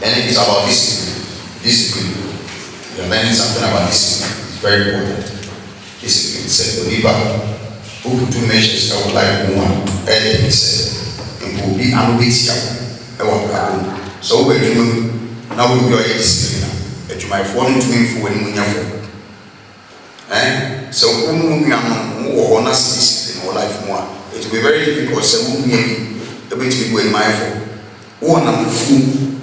And it is about discipline. Discipline. You are learning something about discipline. It's very important. Discipline. Said Oliver, who put two measures I would like one. And he said, and will be ambitious. I want to so we're doing now we are discipline. That you might fall into him for when you are. So we are not discipline or life more. It will be very difficult. So we are able to be mindful. One of the food,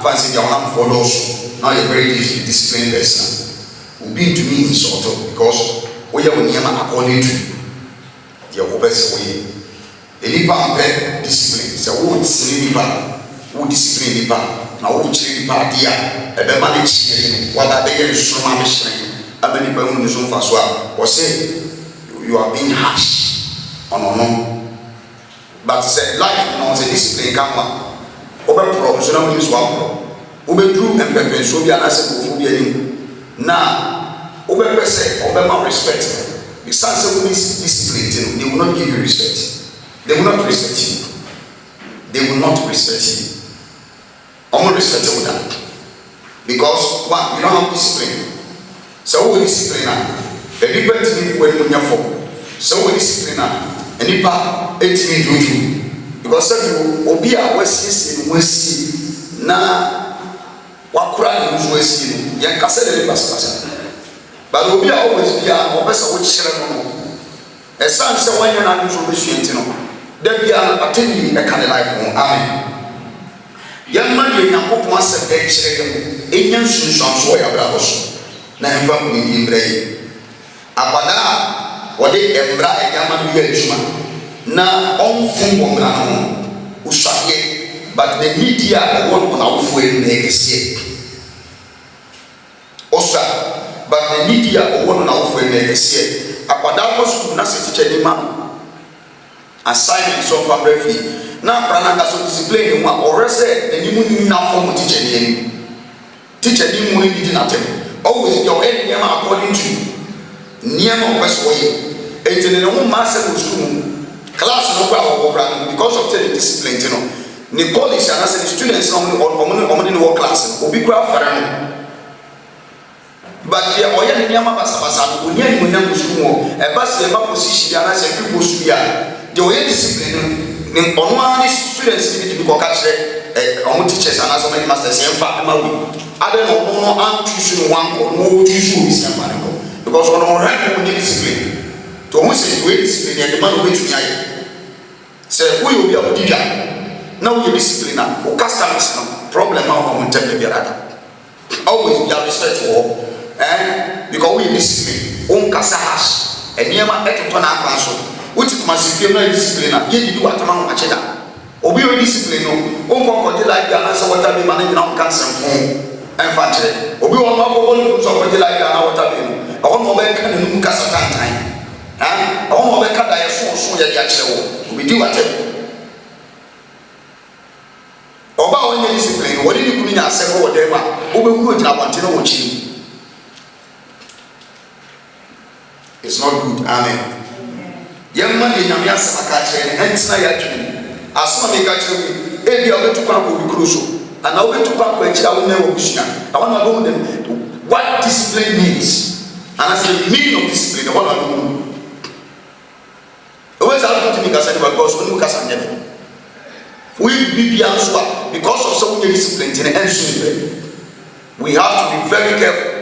fancy the one for those. Now you're very disciplined person. Will be to me sort of because we are near according to your best way. Any part discipline. So what silly part, who discipline the part, now who chill the part here, a manage what are they so much. I many people in the zone for swap or say you are being harsh on or no. But say life no say discipline come on. Over pro so now use one pro. Over true and pepper so be an asset for be now over say over my respect. Because some will discipline, they will not give you respect. They will not respect you. They will not respect you. I'm not respectable that. Because one, you don't have discipline. So we discipline a different thing when you are so we discipline any part 8 minutes because you will be a West in West now what crime is West young Cassette but will be always be a professor which children a son so when you're not usually then be attending a kind of life. Amen. Young man, you can put myself in young so your brothers. Na mfa ni mbrei abada wode embra e gama bi adwuma na onfun wo mra no usahye but the media won na wofu e na ekese osa but the media won na wofu e na ekese abada ko school na se teacher ni ma assignment so fa brefi na prana ka so discipline mu a orese enimu ni na form teacher ni mu ni di na tem. Always your enemy according to Niama Westway. And in the home master school class no problem because of the discipline, you know. The police and as the students only in work class will be quite fair. But the Oya Niama Basabasa, who near Munam school, a bus a position and as a people should the way discipline on one students need to be catch teachers and as many masters and family. I don't know, I'm choosing one or no choose because on our hand we discipline. To who says we discipline and the man who to me. Say, we will be able to do that. Now we discipline or customers problem out on the other. Always be respectful, and because we discipline, on Casahas, and near my Etotona council, which must be discipline, give you what amount of that. Obi discipline, on like the answer what I be managing on cancer. And fancy, Obi on my body so like that. What I mean, I want to make a new Casatan time. I want to make a diet so that actually we do whatever. Oba when you discipline, what did you mean? I said, whatever, Obi would not want to know what you. It's not good, amen. Young man in Yamias Makache and Snayaki, as some make actually, every other to come with Crusoe. And I went to back when I will never wish you. I want to know them what discipline means. And I said, the meaning of discipline, what I know. Always have to be because when you can never. We be answer because of some discipline in the end. We have to be very careful.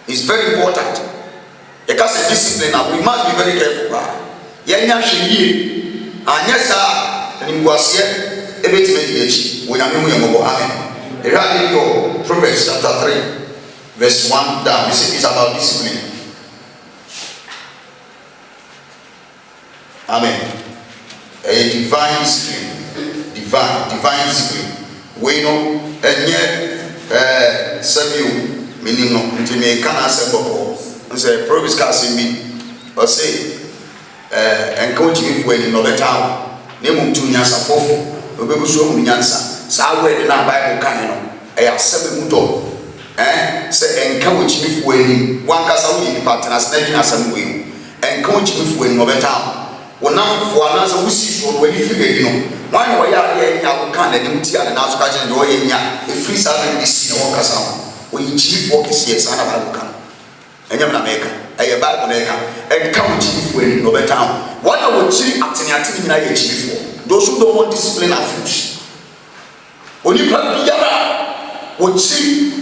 It's very important. Because a discipline, we must be very careful. Yenya Shiri, and yes, sir, and you was here. We are moving amen. Proverbs chapter 3, verse 1 down. This is about discipline. Amen. A divine discipline. Divine discipline. We know, and yet, Samuel, meaning no, to me, can answer for say, Proverbs casting me, or say, encourage me for in another town. Name to Nyasa Fofo. Obebu so mu nyansa saa word na Bible kan no e asem mu do se enka wochimi fu ani wan kasa wo ni partner na gina asem wo enka wochimi fu ani no beta One now for another we see so when you figure, you know, why we are here in our kind of duty and now scratching the way in a free serving this in our castle. We chief work is here, son of America. And you're America, a bad America, and come chief when no better. What I would see acting in a chief for those who don't want discipline are fools. When you put Biara, would see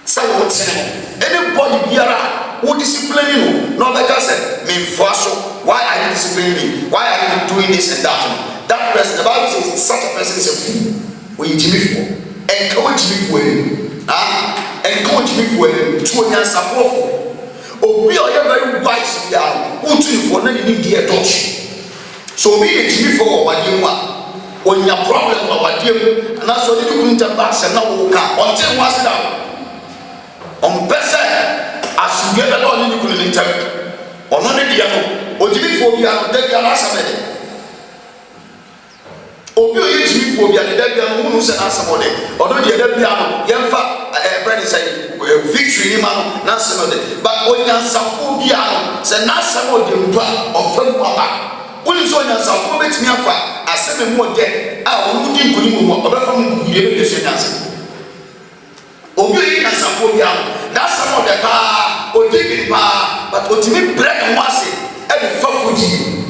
someone saying, anybody Biara who discipline you, no better said, mean for so, why are you disciplining me? Why are you doing this and that? That person, the Bible says, such a person is a fool. When you Jimmy for, encourage me for him. Encourage me for him to answer for. Oh, we are very wise. We are who to for any dear touch. So be a Jimmy for what you want. When your problem or what you and that's what you couldn't pass and now until what's down. On person as you get along, you couldn't interpret. Or not the diabo, or Jimmy for you are dead. Obi oye Jimmy for you are dead. Who said answer for them? Or not the other piano, Yamfa. Friend say victory in man, Nassamo. But when you answer for piano, say Nassamo de or from Papa. When you saw your support me, I said, more dead. I will not give from the answer. Obi answer for piano. That's some of the car or digging bar, but what me bread and was it every fuck with you.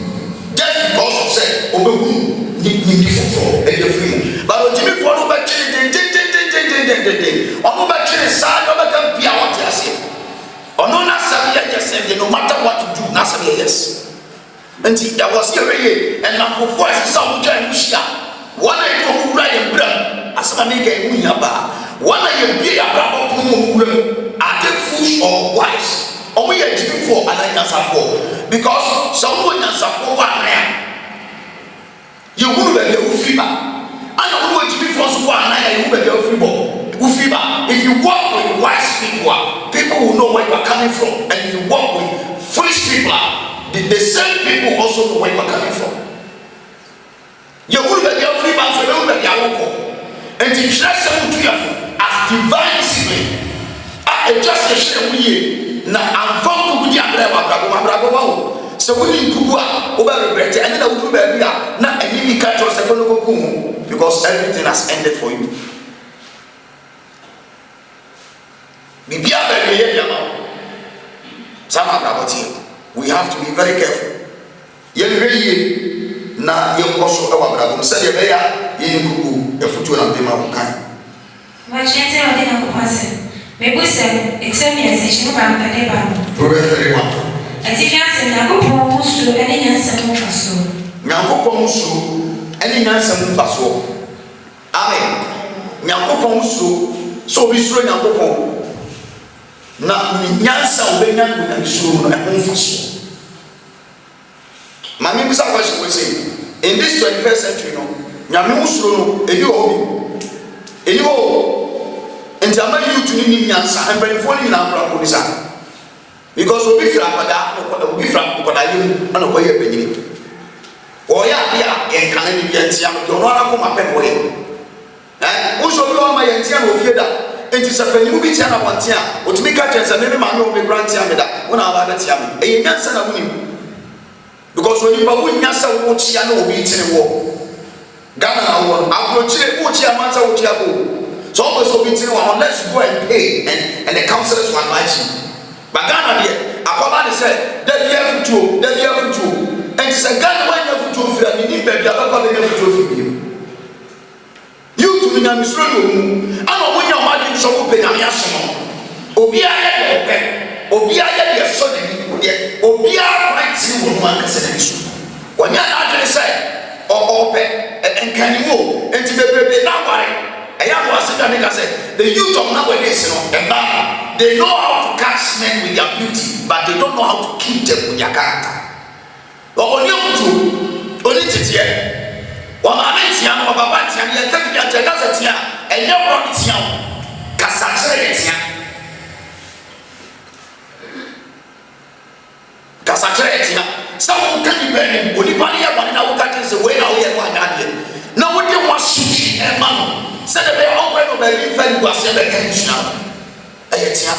Just because of say, Obi need for and you're free. But what Jimmy follow back on back to the side of a piano. Or no, Nassam, just said, no matter what you do, Nassam, yes. And there was here, and now for voice, some time, one I go right and brown, as I make a winner. One I be a bravo, are they foolish or wise? Or we are Jimmy for and I answer for. Because someone answer for one man. You would be a fever. I don't want to be forced one night, you will be a fever. If you walk with wise people, people will know where you are coming from. And if you walk with foolish people, the same people also know where you are coming from. You will be a fever, so you will be a local. And to trust them to you. As divine discipline, I just a share we now. I'm from the Abraham. So we need to go over regret, and then I will do baby now. And you can't trust a because everything has ended for you. We have to be very careful. Na yokoso ewa brabum se ye be ya ye nkuku efutu na bema wukan. Wachete wade na kupase. Mebuse exemi esechinu ba mkade ba. Proverbs 31. Atifiase na kupo musu eni nyansa mufaso. Nyankopo musu eni nyansa mufaso. Amen. Nyankopo musu so bisuro nyankopo. Na nyansa obenya na bisuro na mufaso. Mami bisa question we say in this 21st century no nyame usuro no eni o enti ama youth ni nyansa embenifo ni na akra polisa because obi fra kwada obi fra kwada yim ana ko ye benyini o ya dia en kana ni biantia no no ara ko mapen wo ye uso bi o ma ye ntia no ofie da enti se penyimu bi tia na wontia otumi ka chense me ma no me grantia me da wona aba da tia me e nyansa na woni. Because when you babu nyasa wuchi ya no obi tene wo Ghana na wo abrochire wuchi ya manza wuchi ya go so always obi tene wo unless you go and pay and the counselors will advise you. But Ghana there akoba they say that you futu and say Ghana when you futu fira ni ni baby akoba be futu fira you to me na misro no mu ana omo nya o ma di so wo pe na me aso obi aye de obi aye de so de obi akwati wo man kase na bisu wonya na adwene sai ope enkanimo enti bebebe na ware eya bo aseda ne kase the youth of nowadays no they know how to catch men with their beauty but they don't know how to keep them with their character oni ofutu oni titie wa ma metia no baba tia ne ta bia ta kase tia enye bro tia kasa chere tia kasachere etia sawo kani bene onipani ya bani na wokati se we na wo ye kwa nyade na wo de wasuki e ma no se de be okwe no be bi fa ni wase be kan tia etia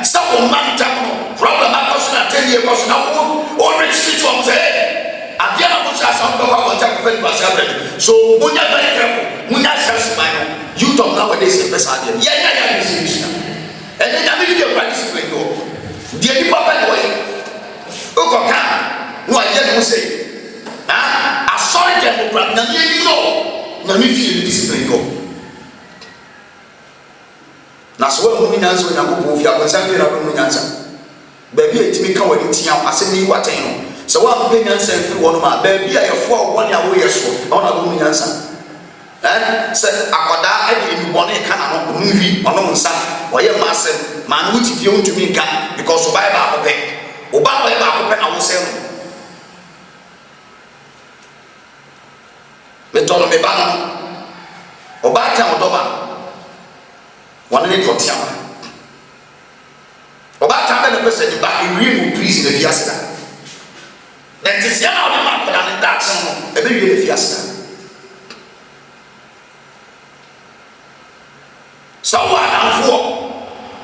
sawo manta no problem akoso na 10 years ago na wo already sit on say again I want some go on tap friend was happening. So when you're very careful, when you're self mind, you talk nowadays in person. Yeah, and then I mean you're discipline go. The any papa way. Okoka, no I just say. I saw them but na me know. Na me feel discipline go. Na so when we answer na go fi akonsan na go nyansa. Baby etimi ka wadi tia asem ni waten no. So wa be nyansa fi wono ma baby ayefo a woni awo yeso. Na na go nyansa. Say akoda ade ni bone kana no nwi ono nsa. Oye masem ma no ti fi ontumi ka because Bible akope. Oba no e ba akope na wo se no. Me tolo me ba no. Oba ta odoba. One minute or two. About time the person back in real please in the fiesta. Then it's now the man and that's a baby in the fiesta. So what down for?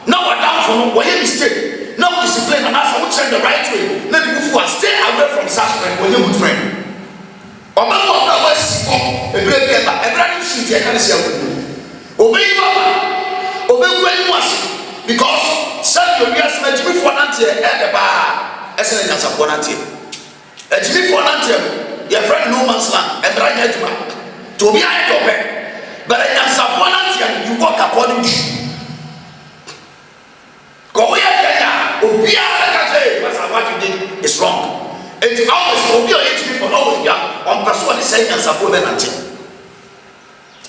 Now what down for? What you mistake? No discipline and ask which the right way. Let me go stay away from such friend when you're good friend. Or man what that was for a great paper, a brand new sheet, I can't see obey Baba. Because some of us may be for Nanti at the bar, as an answer for Nanti. A Jimmy for Nanti, your friend no man's land, and Brian Edgman. To be I open, but I answer for Nanti and you walk according to. Go here, Obia, what you did is wrong. It's always Obia HB for always on person is saying answer for Nanti.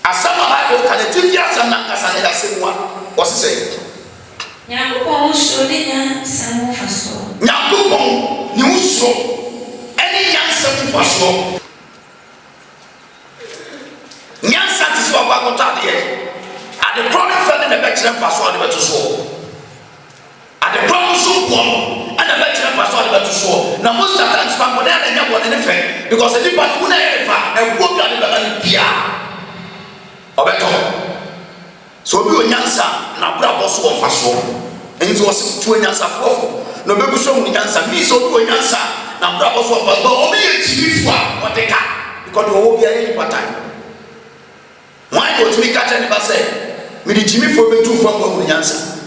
As some of I will can TV as an answer, same one. What's he saying? Nyakupon shodinya samu faso. Nyakupon ni uso. Any yansa mu faso. Nyansa ti so ba kota de. At the problem fell in the better faso on the better so. At the problem so one and the better faso on the better so. Now most of the times man go there and you want anything because the people who na efa and go be the better pia. Obeto. So be onyansa na bra boso on faso enti was to onyansa fofo no be so onyansa mi so be onyansa na bra boso on faso o be yetimi fua o de ka because o be any pattern why go to me catch any say me di jimi fo be tu fo on onyansa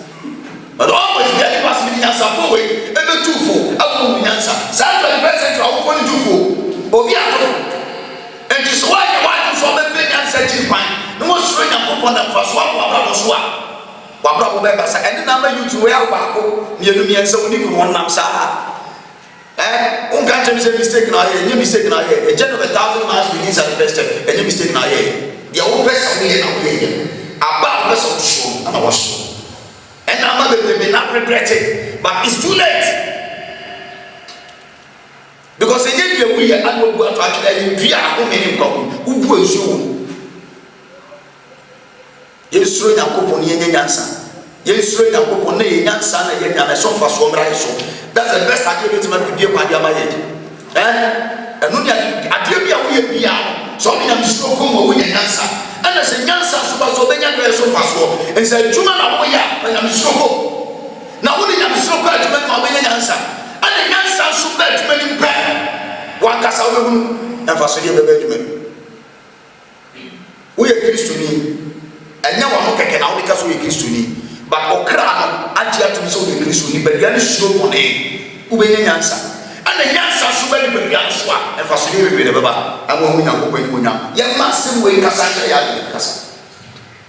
but always be any pass me onyansa fo we e be tu fo abu onyansa sa 20% o fo ni tu fo o be ato enti so why so be onyansa ti kwan no mo sure na popon na faso abra no so a wabra bo be basa ene na ma YouTube ya baako mienu miensa woni ko wonnam saa unka tell me say mistake na here any mistake na here a gen of 1,000 miles begins at the first step any mistake na here the whole person we na we here about person so na was and na ma be not regret it but it's too late because any day we are able to actually be a home in come ubu ensu Yesuru Yakopon Yansa. Yesuru Yakopon Yansa and Yan so for so so. That's the best argument with you by your head. And only at your we are so many so come with Yansa. And as a Yansa super so many so for so. And said, Juma Awaya, and I'm so. Now only I'm so glad to make my Yansa. And the Yansa so bad to make him pay. One cassa and for so you bedroom. We are Christian. And now I'm not going to because we are Christian. But Okra, I tell you, so we are Christian. But you are so money. Who be the answer? And the answer is so many people answer. And for so you will be the Baba. I won't win a good one. You must say, we can say,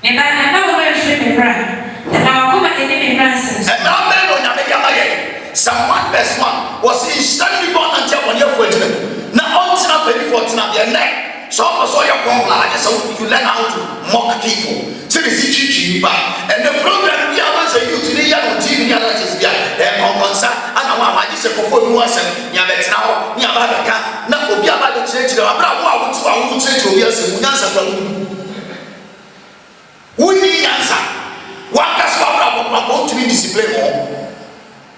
and I know where to be run. And I'll come at any nonsense. And now, men on Yamaka, someone best one was instantly born until 1 year for it. Now, on top of it, for their neck. So I saw your problem, so you learn how to mock people. So they teach you and the program we are once you today on TV and concern and I just say for you once and now Yabaka, not be about the church, I would say to yes, we need answer. What does I want to be disciplined?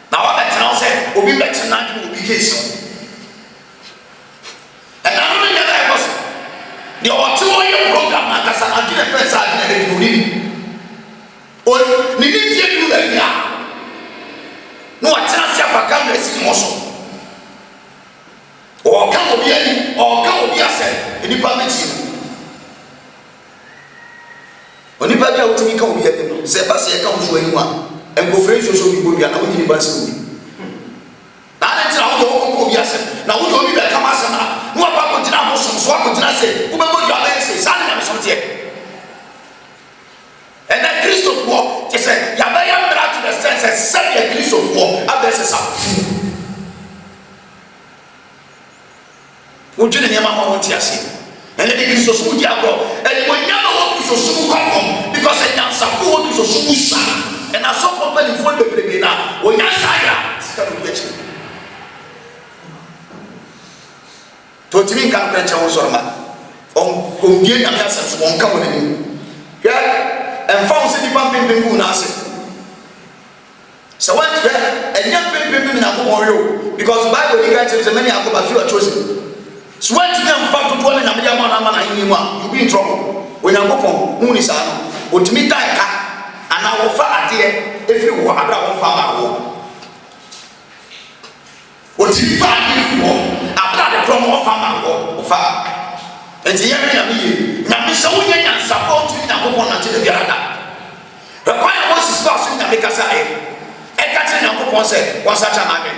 Now I tell say, will be better than will be case. And I don't know that I was. The auto program and as I did a first I did or need to do that. No, I tell you, I can't see muscle. onipa bia wotimi ka obi anim se ba se ka wo so anim a enkofre so bi bobia na woni ba se obi na na tira wo ko obi asem na wo obi be ka ma asem na wo ba ko tira mo so ko tira se wo be bo dia be se sa na me so tie and then Christopher wo je say ya ba ya mra to the sense say ya Christopher wo abese sa wo jine ne ma ma won tie ase and then Christopher wo dia bro and when you know Christopher come from because I am safu wo Christopher sa and I saw for people for bebrebe na wo nya sa ya ska no ye to timi kan kan chawo so ma on bie na me asem so on ka woni hwe en fa se di pam pem fu na ase so what en nyam pem na ko yo because Bible dey guide say many are few are chosen so what them fa to na me ma na yin mu a you be in trouble when you go from hu ni sa no otimi dai ka ana wo fa ade efiri wo abra wo fa ma wo otimi fa ade wo abra de promo wo fa ma wo fa enti ye na me na me se wo nya nyansa fa otimi na go na te de biara da kwa ya Moses fa so na me ka sa e ka te na go se wa sa cha ma me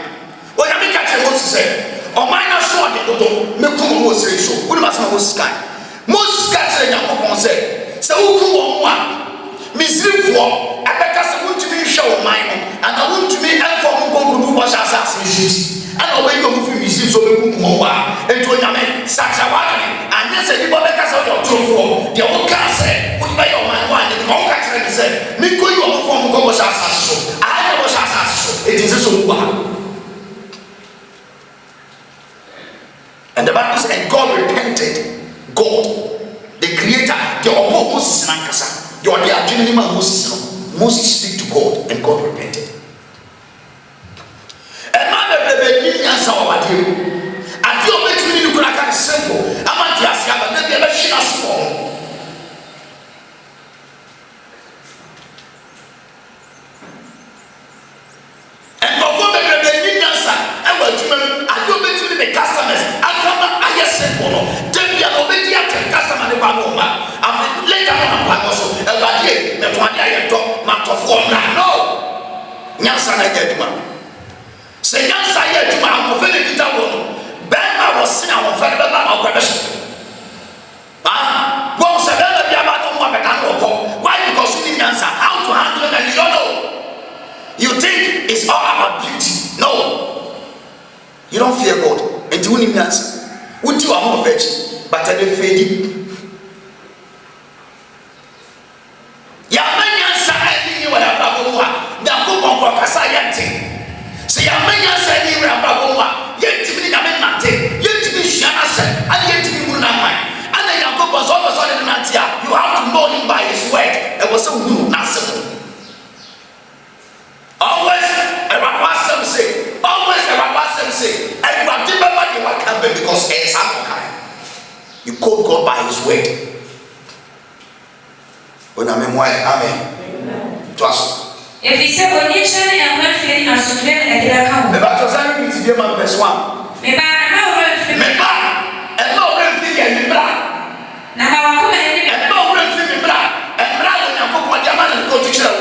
o ya me ka te Moses se o man na so de dodo me ku mo se so wo ma sa Moses kan Moses ka te na go se wo ku wo mo a misrifo abeka se wo ntumi hwe wo man no ana wo ntumi enfo mo ko du bo sha sa se jiti ana wo yi mo fi misrif so be ku mo wa ento nyame sacha wa ni anya se ni bo beka se wo trofo de wo ka se wo ba yo man wa ni ko ka tere ni se mi ko yi wo fo mo ko bo sha sa so a bo sha sa so it is so wa and the Bible says and God repented. God the creator the obo Moses nankasa the odi adwene ma Moses no Moses speak to God and God repented and man be ni nyansa wa wade ade obetimi ni kura ka simple amati asia ba na be hina so and God be ni nyansa e wa tuma ade obetimi ni customers akama aye simple no dem ya obeti ate customer ni ba no ma later on I'm also everybody me to ade aye to ma to for no nyansa na ye duma se nyansa ye duma am fe ne kita wo no ben ma wo sin am fe be ba ma ko be so wo se be be bia ba no mo be kan ko why because you need nyansa how to handle it and you don't know you think it's all about beauty no you don't fear God and you need nyansa what you are more fetch but I dey fade ya manya sa ani wa ya babo wa da ko ko kasa yente se ya manya sa ani wa babo wa yente ni na me nante yente ni shana sa ani yente ni mu na mai ana ya ko so de nante ya you have to know him by his word e was so hu na se always everybody remember the what can be because it's you call God by his word. Amen. Trust. If he said, when you share and when feeling as to them, and they are come. The battle sign to be my verse 1. Maybe I know where feeling. And no real thing and black. Now, I will and no real thing black. And black when you put your man and go to church.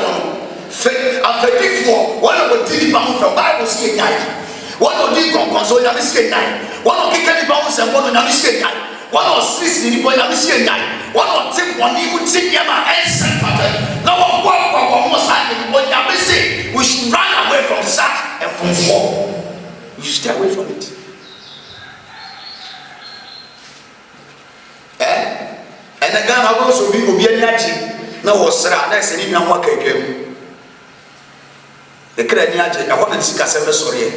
After before, one of the TV bound from Bible see a night. One of the console, you see a night. One of the candy bounds and one of the see a night. One of Swiss in the boy, you see a night. One of Tim, one you would see him and send pattern. Now, what almost happened when you say we should run away from sack and from war. We should stay away from it. And again, I will also be obedient. No, was next and even what came. The Kraniaji, I want to see a sorry.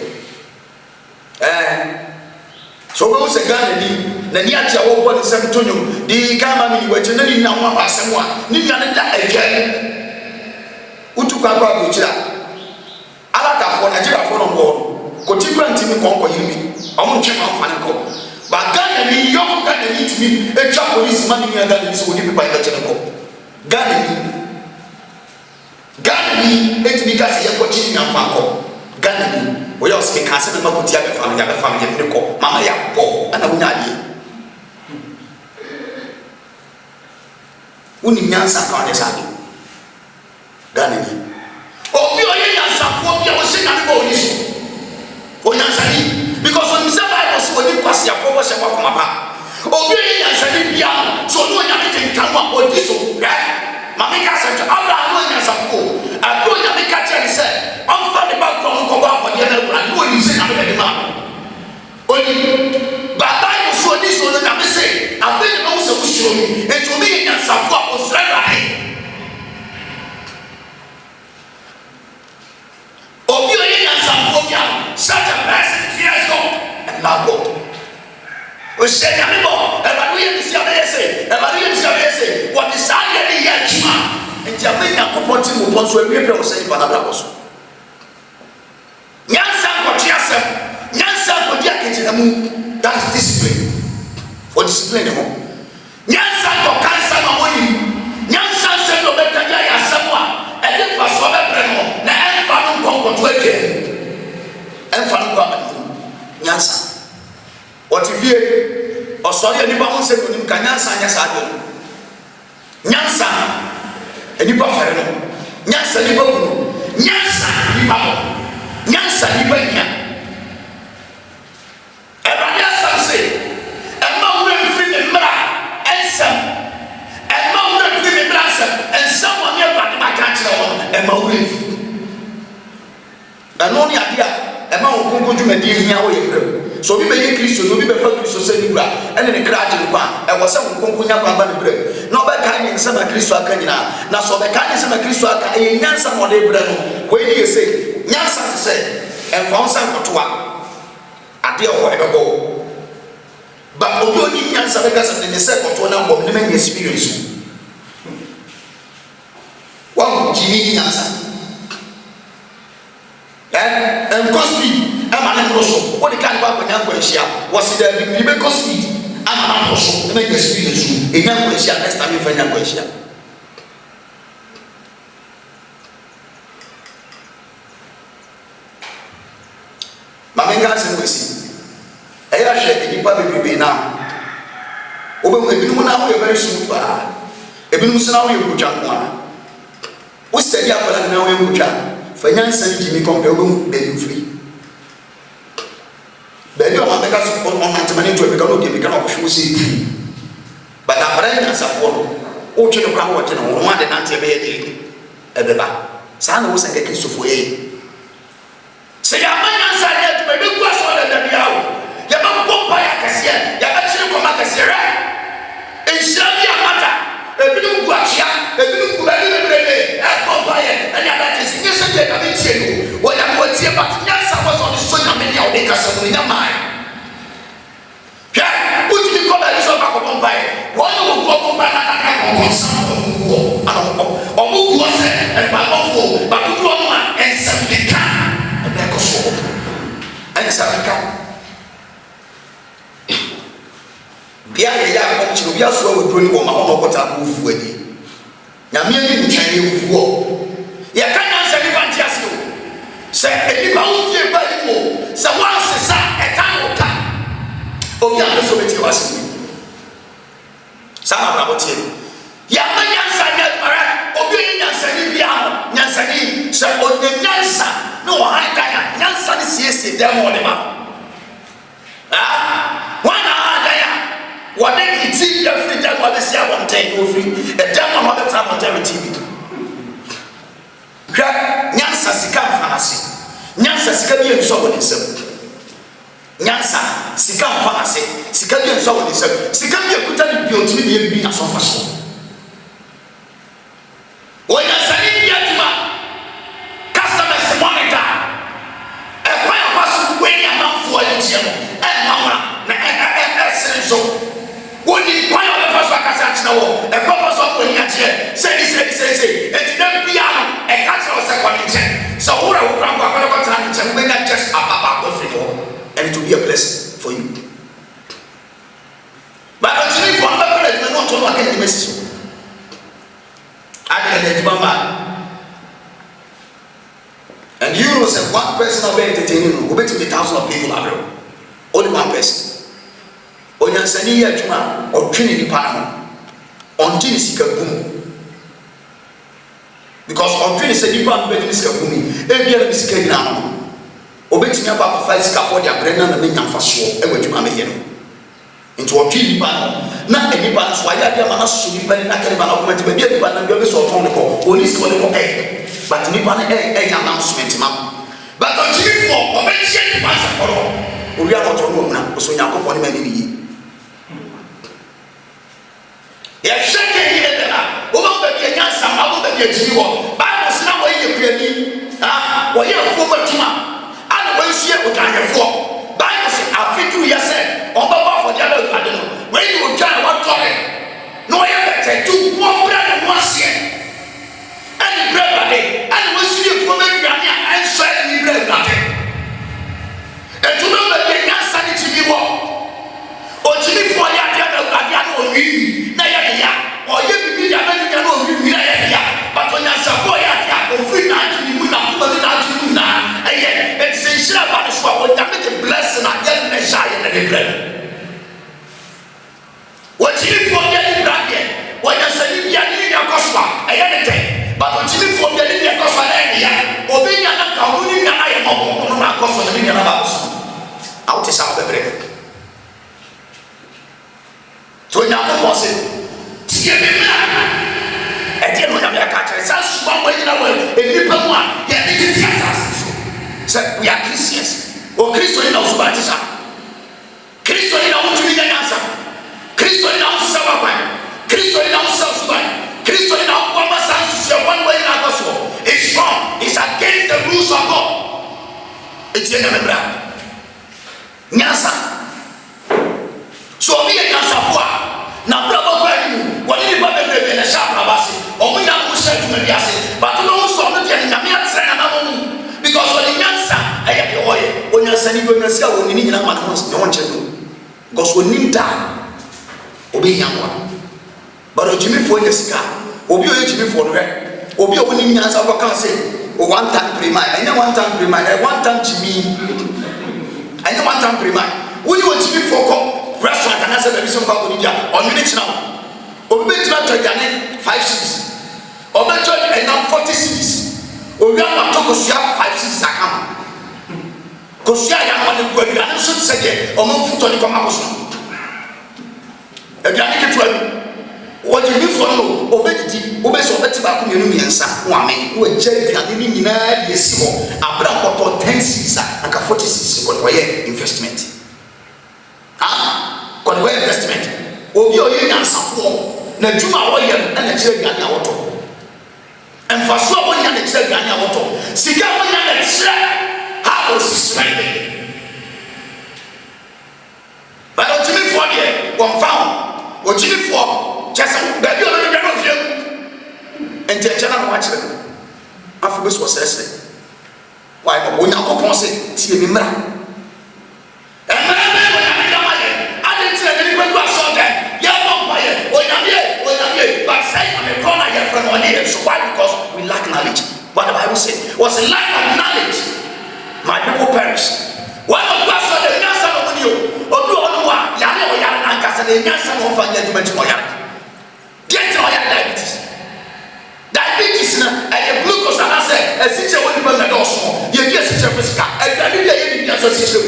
So we was a gun and the Niacha open in San Antonio, the Gamma, which is any number of someone, Nina again. Utuka Bucha. Alaka for Nigeria for on board. Cotipan Timmy Conco, you I won't check out Fanico. But gun and me, young gun and eat me, a chap police money and that is what you by the General. Gun and me, let me cast a coaching and Fanco. Gun we also speak as a member of the family and Nico, Mamma Yapo, and a Unadi. Uni nyansa ka ade sade. Gane ni. Obi oye nyansa fo bi o se na me bo ni so. O nyansa ni because when say Bible so oni kwase afo bo se kwa koma pa. Obi oye nyansa ni bia so no nya me tenkan wa o di so. Mama ka say Abraham no nyansa fo. Abro nya me ka tell say on fa the back from ko ba for the na no ni se na me de ma. Oni baba no so ni so na me say afi no so usuro mi. E to me nyansa fo o sra rai. Obi oye nyansa fo bia such a person fears God and love God. O se nya me bo e ba do ye bi sia be say what is sad ye ye chuma ntia me nya kopoti mo ponso e pe o se pa na bra so. Nyansa ko tiasem nyansa ko dia kejina mu that is discipline. For discipline mo nyansa ko kansa ma woni nyansa se no be kan ya samwa e de fa so be bre no na en fa no kon ko eke en fa no ko amani nyansa otivie osori ani ba won se no nim kan nyansa nya sa ado nyansa ani ba fare no nyansa ni ba ku nyansa ni ba mo nyansa ni ba nya ebania sanse emma wure free me mra ensam emma wure free me mra ensam ensam wo me ba ma ka kire wo emma wure eno ni adia emma wo konko dwumadi hia wo ye so bi be ye Kristo no bi be fa Kristo se ni bra ene ne kra agye kwa e wo se wo konko nya kwa ba ne bre na oba ka nyi nsa na Kristo aka nyina na so be ka nyi nsa na Kristo aka e nyansa mo de bre no we ni ye se nyansa se se emfa on san kotoa ade o e bebo ba obi oni nyansa be ka se ne se kotoa na mbom ne ma experience wa jimi nyansa and cosby ama na roso what the kind of kwa nyanko ehia was there be be cosby ama na roso na experience e nyanko ehia next time fa nyanko ehia mamenga se kwesi eya hwe nipa bebebe na obe ebinum na wo very smooth ba ebinum se na wo yekutwa kwa wo study akola na wo yekutwa fanyansa jimi kompe obe be free bẹ́ẹ̀ni ọmọ abẹ́ka sọ ọmọ ntẹ̀mẹ́ni tó ẹ̀mẹ́ka lóde ẹ̀mẹ́ka náà ọ̀hún sí i bàtà abẹ́rẹ́ nyansafoɔ no o twɛ ne kwan wɔ gyina wɔn ade nante ɛbɛyɛ de ɛbɛba saa na wɔsɛn kɛkɛ sɔfo yɛ sɛ yɛ ama nyansa yɛ ɛduma ebi gu aso ɔdɛ dabi awo yɛ bɛ bɔ mpa yɛ akɛseɛ yɛ bɛ kyerɛ kɔma akɛseɛ rɛ nhyira bi amata ebinom gu akyia ebinom gu bɛbi bebrebe ɛbɔ mpa yɛ ɛni abɛte si nyɛ sɛ deɛ ɛbi tie no wɔyɛ mo tie ba nyansa wɔ sɔ ɔde so nyame ni a ɔde kasa mo nya maa hwɛ wotumi kɔ baabi sɛ ɔba kɔbɔ mpa yɛ wɔn na wɔgu ɔbɔ mpa yɛ n'adaka kɔkɔ nsa ɔmo gu ɔsɛ ɛgbabɔfo batutu ɔmo a ɛnsɛm keka ɛbɛ kɔ so ɛnsɛm keka bia yɛ akɔkyerɛ obi aso a wɔduro ne wɔn ma wɔn ɔkɔta akɔfu adi nyame ani ntwɛn ne efufuo yɛka nyansa nipa nte ase o sɛ enipa wo fie ba yi mo sɛ wɔn asesa ɛka na ɔka obi a bɛ so bɛ tie wɔ ase saa na abirabɔ tie yàmɛ nyansa nyɛ mɛrɛ obi yɛ nyansa ni bia ho nyansa ni sɛ ɔnyɛ nyansa ne wɔ han kan a nyansa ni siesie dɛm wɔ ne ma wɔn na ha dan a wɔde ne ti yɛ firi dɛm wɔ bɛ si abɔnten ofiri ɛdɛm a wɔbɛ tena abɔnten wɔ tv hwɛ nyansa sika nfa n'ase nyansa sika bi yɛ nsɔ wɔ ne nsam nyansa sika nfa n'ase sika bi yɛ nsɔ wɔ ne nsam sika bi yɛ kuta ne bi otumi bi yɛ bi n'asɔnfa so. Wanyasani bi aduma customers monitor ekwan afaso weni amanfo ayitie no emamra na senso woni kwan afaso akasa kyena wo ekwan afaso woni akyere sei etidam bia no ekatra wo second nche so wura wo kran kwa kwa tra nche we na just ababa ko fini wo and it will be a blessing for you but actually for the people not to work in the message and you know say one person will be entertaining will be to be thousands of people around only one person onyansani ya adwuma odwene nipa no onti ni sika gum because on training said you can't make this company. Every other is getting out. Obey me about 5 scaffold, your brain and the main for sure. And what you may hear into a tree panel. Not any panels, why I am not so depending on the government to be a panel, you so on the call, only school egg, but Nippon egg announcement, ma'am. But on TV4, obey the answer for all. We are not on now, so you are going many. Yes, second year, over the young son, I will be a Jew. Bible is not where you create. Well, you are former Tima. And when she would die for Bible says, I think you said, on the bar for the other, I don't know. When you would try one topic, no, you better do one bread and one cent. And the bread by day, and when she did for me, and said, you bread by day. And to know that they can't send it to me, or to me for your other, or me, or you be the American, or you be but when you're so boy, or free night, you will not put it out to you now. And yet, it's a about the swap, when you make a blessing, I get the shy and the bread. What you for getting back here, when you're saying you're in your gospel, I anything, but what you for getting your gospel, or being an account, and I am on my gospel, and being an house. Out is out the bread. So now, was it? And then when I catch a son, way in a way, a little one, yet it is said we are Christians. Or Christian in our Subatisa. Christian in our answer. Christian in our Sababai. Christian in our South Subai. Christian in our Papa Sans, one way in our gospel. It's wrong. It's against the rules of God. It's in the brand. Nyasa. So be a Nyasa for now, brother, what did you have in a sharp abasi? Or we have to say to me, but no son of the Yamian because when the Yansa, I have the oil, when you're sending you yourself, when you need a man wants no one to do. Because when you die, obey young one. But a Jimmy for the scar, obey a Jimmy for the red, obey a winning Yansa, what can I say? Or 1 time prima, I know 1 time prima, 1 time Jimmy, I know 1 time prima. When you want Jimmy for restaurant and I said, "Some people on minutes now. Or we try to get 5 cities. Or we try to get 40 cities. Or we are not to share 5 cities account. Because you are one of the good and should say, or no foot on the commercial. Again, what you need for no, obey, obey so better about community and some woman who are jelly and in the civil, a brown for 10 cities and 40 cities for investment. Kwa kwa investment obi oye nyansafo na dwuma woye na kire gane awoto emfaso wonya na kire gane awoto sika wonya na kire how was spending but ojimi for there one found ojimi for just baby o no no fie enti e chana no wa kire afu be so sese why wonya kokon se tie mi mra so why? Because we lack knowledge. What the Bible said was a lack of knowledge. My people perish. One of us said the answer of you. Or do all one. Yari or Yari and Casa, the answer of Fanya to Moyari. Get to diabetes. Diabetes and the glucose, and I said, a teacher will be the door. You get such a physical. And the Libyan is a teacher.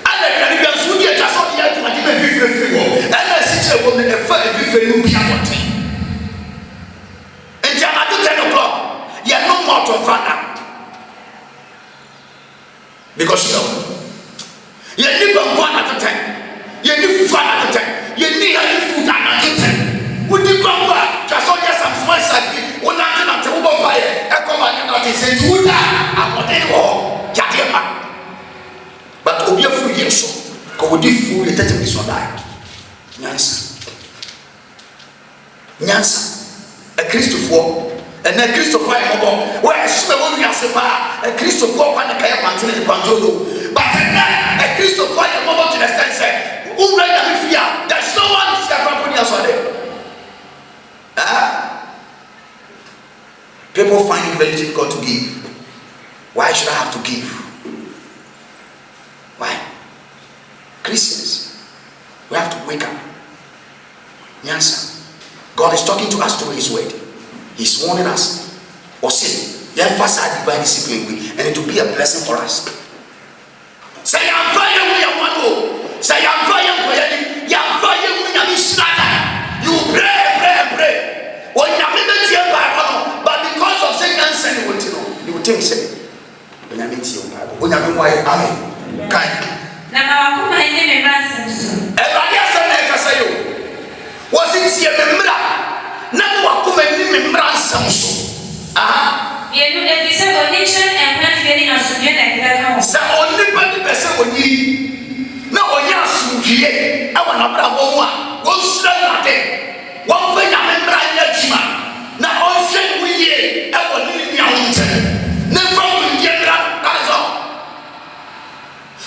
And the Libyan would get just on the end of the and the teacher will be a very piano team. 10 o'clock, you are no more to find out. Because you know, you need one at a time, you need fun at a time, you need food at a time. Would you come back? Just on your small side, one night and a by a command not is a good I'm not anymore. But Obia food, yes, so go with the food, let it be so die. Nyansa, a Christopher. And then Christopher, where I smell only as a Christopher, and a kayak mountain in Pandolo. But a Christopher, a mobile to the stand said, who read the fear? There's no one is going to people find it very difficult to give. Why should I have to give? Why? Christians, we have to wake up. Nyansa. God is talking to us through His word. He's warning us. or sin. Then fast our divine discipline and it will be a blessing for us. Say I'm fire we are one. Say I'm fire we are fire we are you pray. When you are meant to Bible, but because of Satan's sin, you will think say when you meet your Bible. When you are why amen. Kind. Now come my name is everybody has a say you. Was it see a member? Now come my name is You know, if you nation and not feeling as you like so only the person when you no one else here. I want to bring one straight nothing. One thing I remember in the gym. Now all straight we here. I want to be a never will get that is all.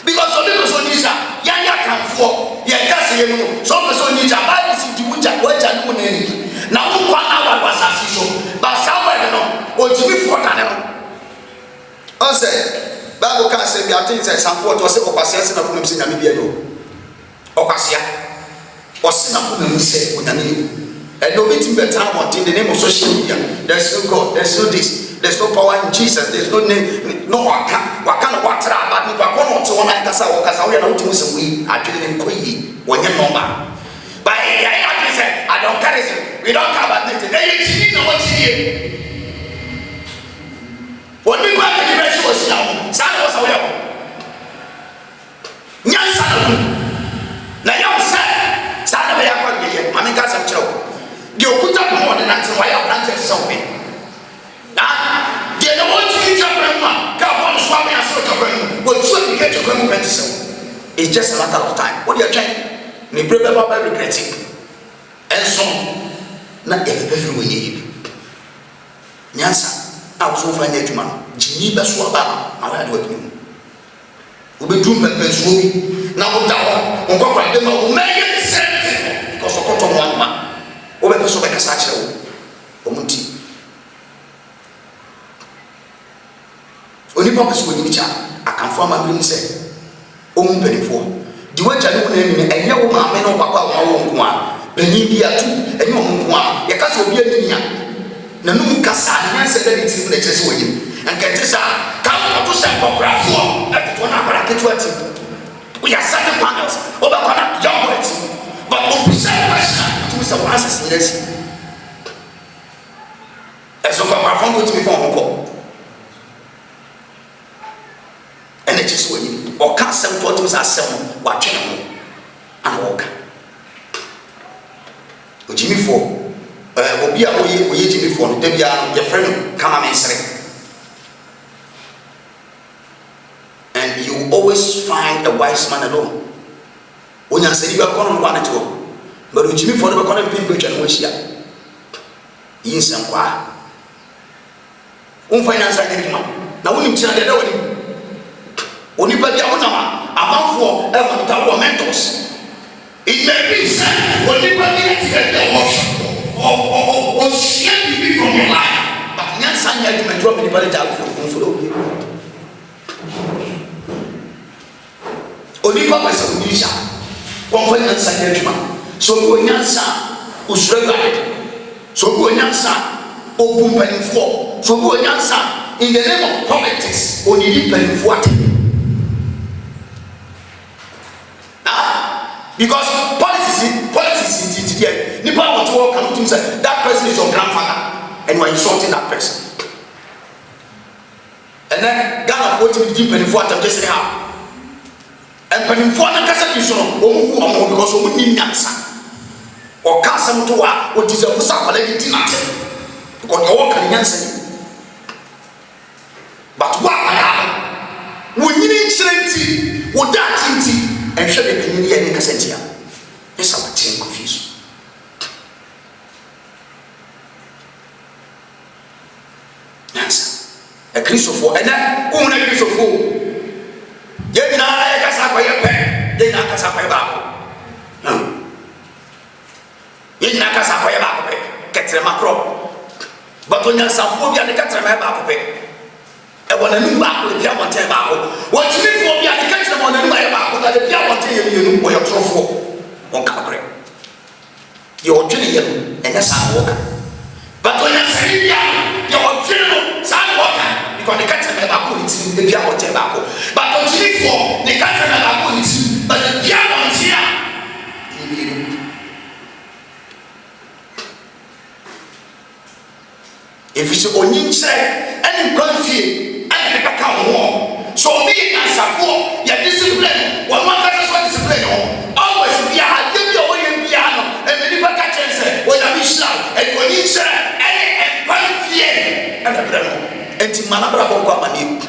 Because some people so need ya can for ya that's you. Some person need a Bible is the which I watch and money. Now 1 hour was as usual, but somewhere no. O Jimmy Ford and I say, Bible can't say, I think it's some Ford was a Ocasia and a woman saying, Ocasia or Sinapum say, with an and no meeting better in the name of social media. There's no God, there's no this, there's no power in Jesus, there's no name, no what kind of water, but if I want to one, I don't know we are doing Queen when you're normal. But I don't carry it, we don't cover it. They know what you hear. When we got the rest was now, San was away. Nyansa, now you said, San of Yakoya, Mammy got some joke. You put up more than until I have planted something. They don't want to eat up grandma, come on, swami and sort of room, will soon get to come medicine. It's just a matter of time. What are you trying? Me brother Baba regretting. And so, not every way you Nyansa. I was over there to man. Geneva Swaba, I had with you. We do Pensubi. Now, on top of them, will make it the same thing because of cotton one man. Over the Sobeka Sacho, Omunti. Only purpose with each other, I can form a green say, Omun penny for. The way I know name and no man, no papa, one, Benidia too, and no one, your castle will be a na no kasa na se da bitim na chese wonyim ankete sa ka to se pografo e to na para ketu ati we are certain panels over corner young boys but on se question to se answers in this eso ko pografo go to me for onko ene chese wonyim o ka sem to sa sem wa twene ho ana wo ka o jimi for obi a oye Jimmy for no debia your friend come amensre and you always find a wise man alone when you say you are going to one to but Jimmy for the corner pin bridge and wish ya yin san kwa finance I na woni mchira de woni oni pa dia wona ma amanfo e mo ta wo mentors it may be said oni pa dia ti de or share me from your life. But Nansan had to drop the body down for only purpose of Nisha. Confidence and judgment. So go Nansa, Usrega. So go Nansa, open penny for. So go Nansa in the name of politics, only penny for. Because politics is here. Nipa want to walk and to say that person is your grandfather and you are insulting that person. And then Ghana 40 deep and for them just how. And when you for the person is on because we need answer. Or cast them to what is a psychology dinner. Because you walk and answer. But what happened? We need charity, what that charity. And should be penny and Cassentia. Yes, I'm getting confused. Yes, a Christopher, and then who a Christopher? Yet now I can say, then I can say, Yet I can say, get them a crop. But when you're some phobia, they can't remember. And when I look back with the Piamonte Baco, what you mean for me, I can't remember the Baco that the Piamonte you know, your trophy on Capri. You're drilling and that's how I walk. But when I say, you're drilling. team the piano tobacco. But continue for the country that I want to, but the piano here. If it's only say any country, any become war. So be as a war, your discipline, one discipline, always be a give your way in piano, and the people catch and say, when I wish and when you say any country, and the brother, and to Manabra Bobamani.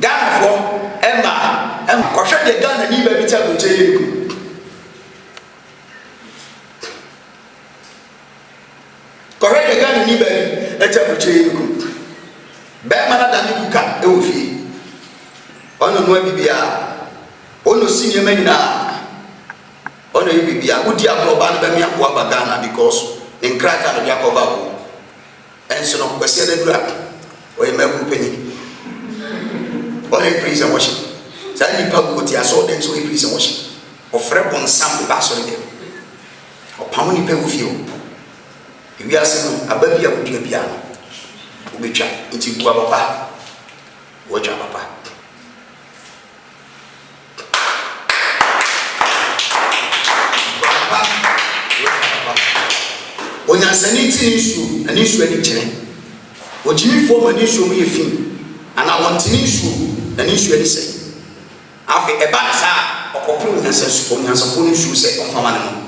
Ghana for Emma, and Kosha the gun and even be able to you. Correct the gun and even a temperature. Bemana than you can, Ewofi. On the Bibia, on the senior men on the Bibia, would you have Roban Bemia Wabagana because in Kraken of Yakova and so on, was said a drag or a milk penny. On a praise and worship. Suddenly, Pagoti, I saw them to a praise and worship. Or Frep on some pastor them. Or Pamoni Pegufio. If you are saying a baby, I would do a piano. Which are into Guapa. Watch our papa. When you're sending to an issue any chain, what you form an issue with a film, and I want to issue an issue any say. After a bad or popular sense on your phone issue say on Famano.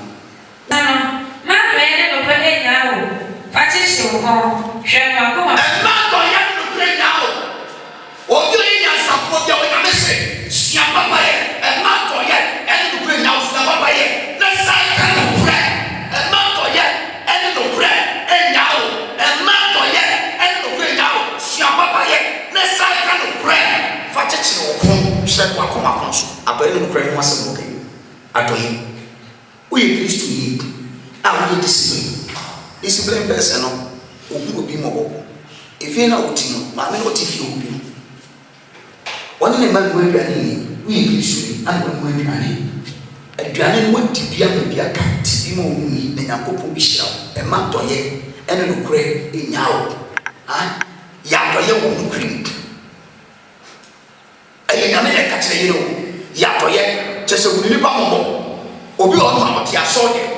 My brand of a now. Patches your home, share my home. And not going to play now. What do you support your message? Siapa and not yet, and to play now, Siapa. Let's say, kind of prayer, and not yet, and to pray, and now, and not yet, and to play now, Siapa. Let's say, kind of prayer. Patches your home, said Wakuma Council. I believe in praying once a day. I told him, we used to eat, I will discipline. Discipline person, who will be more. If you're not team, my men, what if you will be? One in a man will be we usually, and one will be a granny would be a cat, Timo, me, and a couple bishop, a mantoye, and a crane in Yao. Ah, Yatoye won't creep. A Yamina Catino, Yatoye, just a little bumble, or be on what you saw there.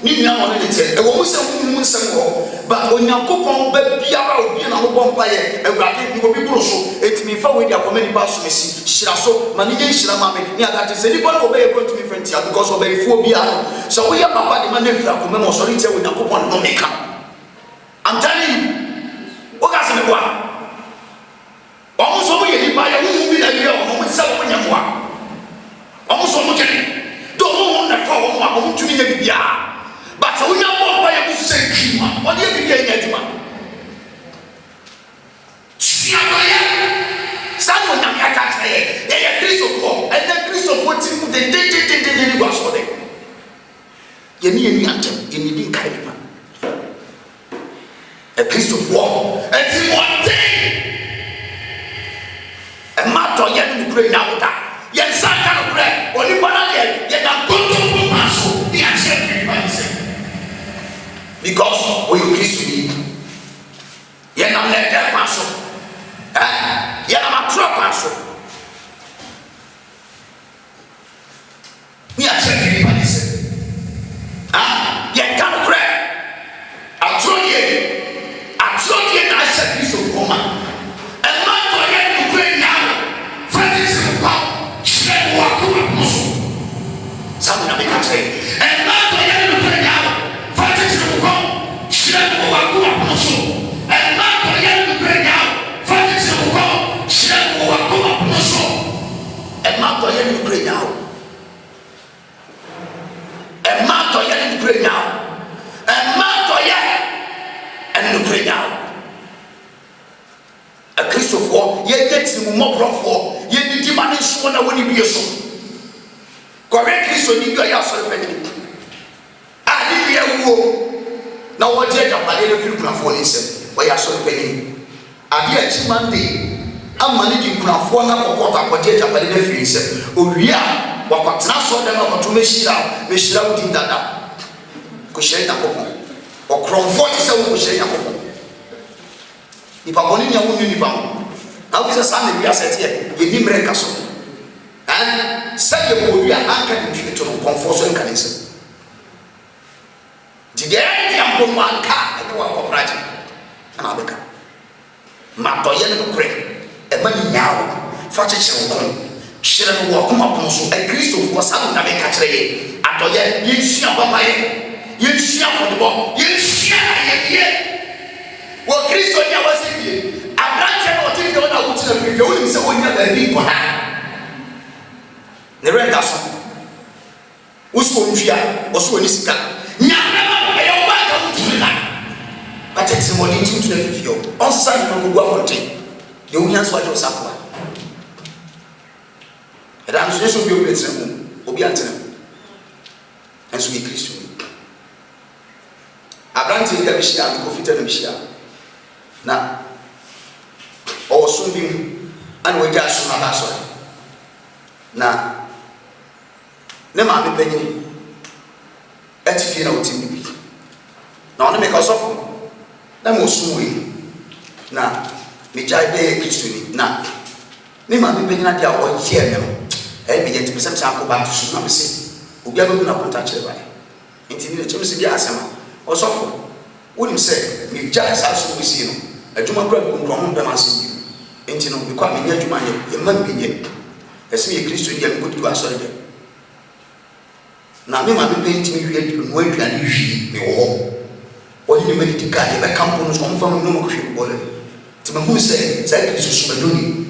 Nina on it, a woman said, but when you coupon, baby, I will be an old buyer, and racket will be brutal. It may fall with your community passion, Shiraso, Manija Shiramami, near that is anyone obey going to be friends because of a phobia. So we have Papa demanded for a common solitaire with a coupon no maker. I'm telling you, what has the one? Almost over here, by a woman that you are almost so when you are. Almost so much. Don't want the phone, I want to be a but we are more by a say, what do you begin at one? Someone I can't say, they are Christopher, and then Christopher, they did was for them. You need an answer, you need kind a Christopher, and see one thing. A matter yet to pray now that. Yes, I can't pray, or you want to get, yet I'm going to pass. The answer, because we will kiss you. You're not let that pass. You're not a truck pass. We are telling you what he said. You can't pray. I told you, and I said, this of woman. And not to get to pray now. Friends, share what you muscle. Something I can say. And not to get to pray now. And not to get to pray now. Friends, share what you muscle. And not to get to pray now. And not to get to pray now. And not to get and to pray now. A Christopher, ye get him more for ye need him and so on. I won't be so. Correctly, so you are yourself. I didn't hear who. Now, what did you have a few platforms? Why are so penny? I hear it's Monday. I'm managing platform or what I did up a little face. Oh, yeah, what transfer them up to Meshira, Meshira did that. Kushena or Crom 47 Kushena. Nipa boni nya wonu nipa. Na wo say sa na wi asete ye ni mre kaso. Say ye bo wi anka di to no konfo so nka ne se. Di de ya bo manka e wa ko praje. Ana beka. Ma to ye no kure. E ma ni nyawo. Fa che che wo Shira no kuma ponso e Kristo fo sa na be ka kire ye. Atoye ye hia papa ye. Ye hia for the ball. Ye hia ye. Wo Kristo nya wasifie. Abranche no tifie ona wuti na fie. Wo ni se wonya ba bi ko na. Ne renda so. Usko mfia, oso ni sika. Nya na e yo ba ka wuti na. Ba testimony nti na fie o. On sa ni ko gwa konte. De wonya so ajo safwa. Eda nso so bi o betre mu. Obi antena. Enso ni Kristo. Abranche ya bishia ko fita na bishia. Na o so bi an we ja so na ba so. Na ne ma be panyin ati fi na otimi bi na ono me ka sofo na mo suwe na me jai be Kristo ni na ne ma be panyin ade a o ye me no e me yet pesem sa ko ba to su na me se obi a be na konta kire ba enti ni chim se bi asema o sofo wonim se me jai sa so we si no adwuma kura ko nko be ma se bi enti no me kwa me nya adwuma ye ma bi nye esi ye Kristo ye me ko di asore de na me ma be paint me hwie no aduane hwie me wo wodi ne mediti ka de be kampo no so mfa no no ko hwie bole ti ma hu se sai Kristo sumadoni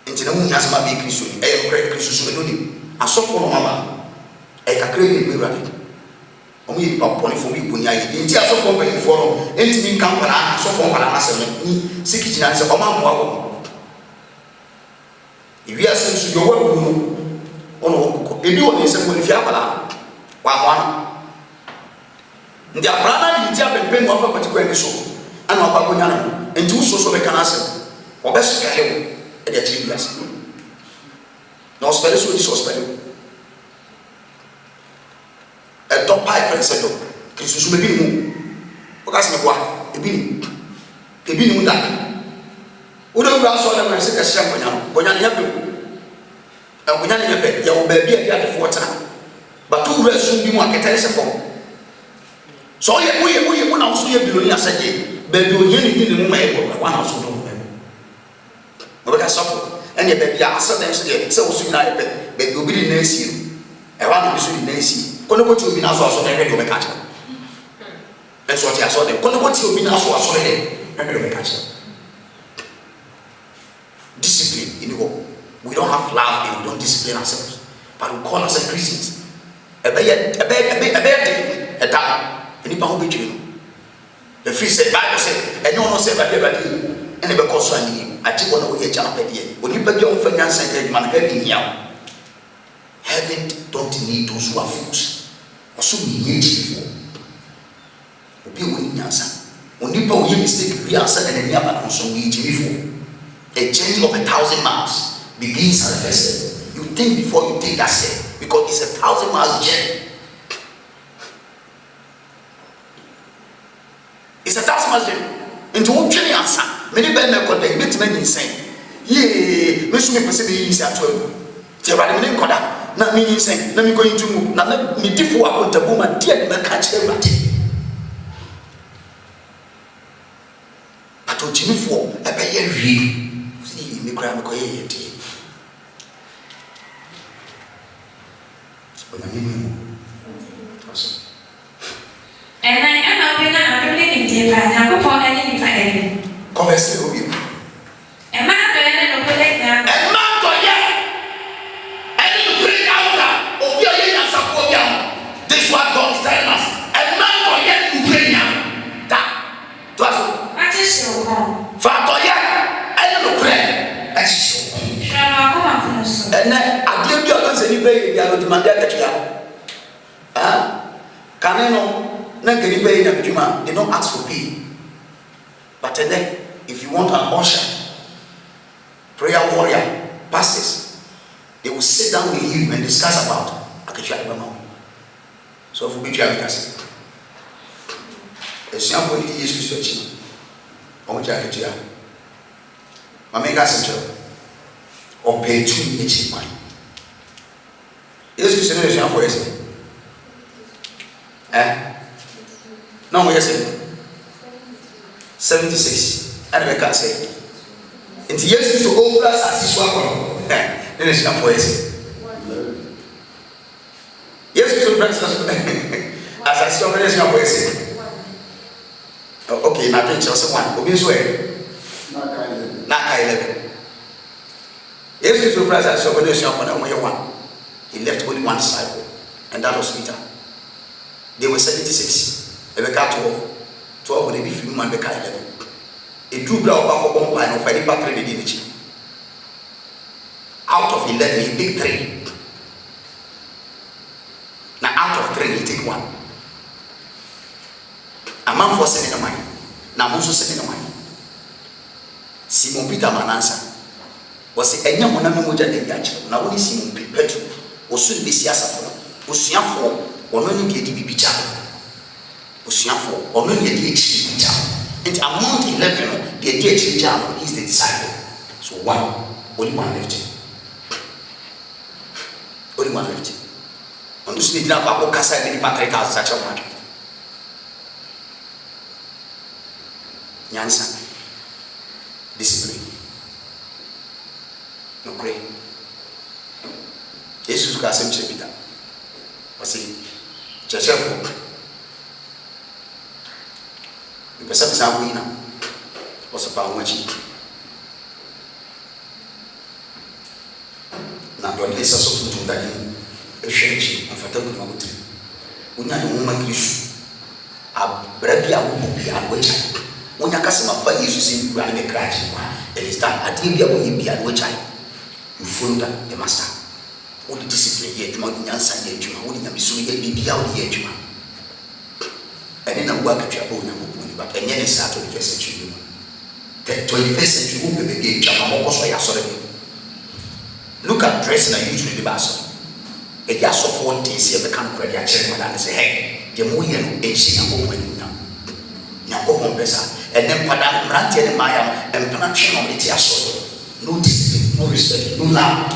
enti na hu nya sama be Kristo ni e ko Kristo sumadoni asofo no mama e kakra ni be rade omo yi pa poni fo mi buni ayi enti asofo be fo no enti mi kampo na asofo kwa na asem ni sikiji na se o ma mo awo iwi asem su yo wa no ono okuko ebi woni se ko fia kwala wa mwana ndi abrana di ntia bembe mo afa kwati kwa so ana kwa konya na enti uso so be kana se obesu kale e de tri bias no spell so di so spell e do pai friend se do Kristo so be bi mu o ka se me kwa ebi ni mu da o do gba so na me se ka sia konya na ya be akunya ne be ya wo ba bi a ya fo tana ba to wura su bi mu aketare se fo so ye mu na so ye biloni asaje ba bi onye ni mu ma e bo wa na so do mu mo be ka sofo ene ba bi a asa dem se wo su na e be ba bi obi ni na esi e wa no bi su ni na esi ko no ko ti obi na so de e do be ka cha e so ti aso de ko no ko ti obi na so de e do be ka cha discipline in the we don't have love and we don't discipline ourselves, but we call ourselves Christians. A any power between the free said Bible said, and you know say but and never cause one. I take one away a jump at you. When you put your finance and man heaven here, heaven don't need those who are fools. Or so we need you for. Be winning answer. When you put your mistake, we answer and then also we need you for. A journey of 1,000 miles begins at the first step. You think before you take that step because it's 1,000 miles journey. It's 1,000 miles journey. Into what journey answer? Many men are connected. Many men insane. Yeah, me so me person be insane at all. Tell me me koda. Na me insane. Na me going to move. Na me difu akontabu ma dia me catch everybody. But o jimi fo e be ye wi. See me cry me ko ye ye. And I am open up to living deeper, and I'm upon any fire. Converse with you. And my brother, no good now. And man, go yeah. And you bring out of your young support. This is what God is telling us. And man, go yeah, you bring out that. What is your home? Father, yeah, I don't pray. That's your home. And then I give you a chance to pay the demand that you have. Can I know? They don't ask for pay. But then, if you want an usher, prayer warrior, pastors, they will sit down with you and discuss about Akisha. So, if we be a simple is ɔmo gya ketewa maame ka sɛ kyerɛ ɔpɛ tu ekyi kwan yesu sɛ ne suafo yɛ sɛ na ɔmo yɛ sɛ 76 ɛna bɛka sɛ nti yesu so ɔwura asase so akɔ ne suafo yɛ sɛ yesu so fɛ sɛ asase so ne suafo yɛ sɛ okay na twen kyerɛ sɛ 1 obi nso yɛ na ka 11 yesu so fɛ asase so ne suafo na ɔmo yɛ 1 he left only one disciple and that was Peter. They were 76. They were 12 when they be few man be 11. A two blow back one line of any battery they didn't. Out of 11 he pick 3. Now out of 3 he take 1. A man for 7 in the mind. Now also 7 in the mind. Simon Peter Manansa was a young one of the Yacha. Now only Simon Peter was soon be Siasa was young for. Ono ni de bibi cha osuafo ono ni de echi cha and among 11 the de echi cha is the disciple so only one left ono si dina fa ko kasa ni patre ka sa cha ma nyansa discipline no pray Jesus ka sem che Peter wasi chefo ipesa bisa kuina wasapa mwachi na ndo ndisa sofu tundani ehwechi afata ku mabuti unya ni muma kristu abrabi abubi alwecha unya kasema fa yesu sin bra ne kraji kwa elista ati bia wo yibi alwecha you follow the master what the discipline here juma nyansa ye juma what nyamiso ye bibia wo ye juma ene na wo akatwa bo na bo ni ba enye ne sa 21st century the 21st century wo be be jama mo koso ya sore bi look at dress na youth ni ba so e ya so for things ye be kan kwadi a chere ma da say hey de mo ye no e shi na bo ni na ko bon pesa ene pada mrante ne maya empana twe no de ti aso no discipline no respect no love.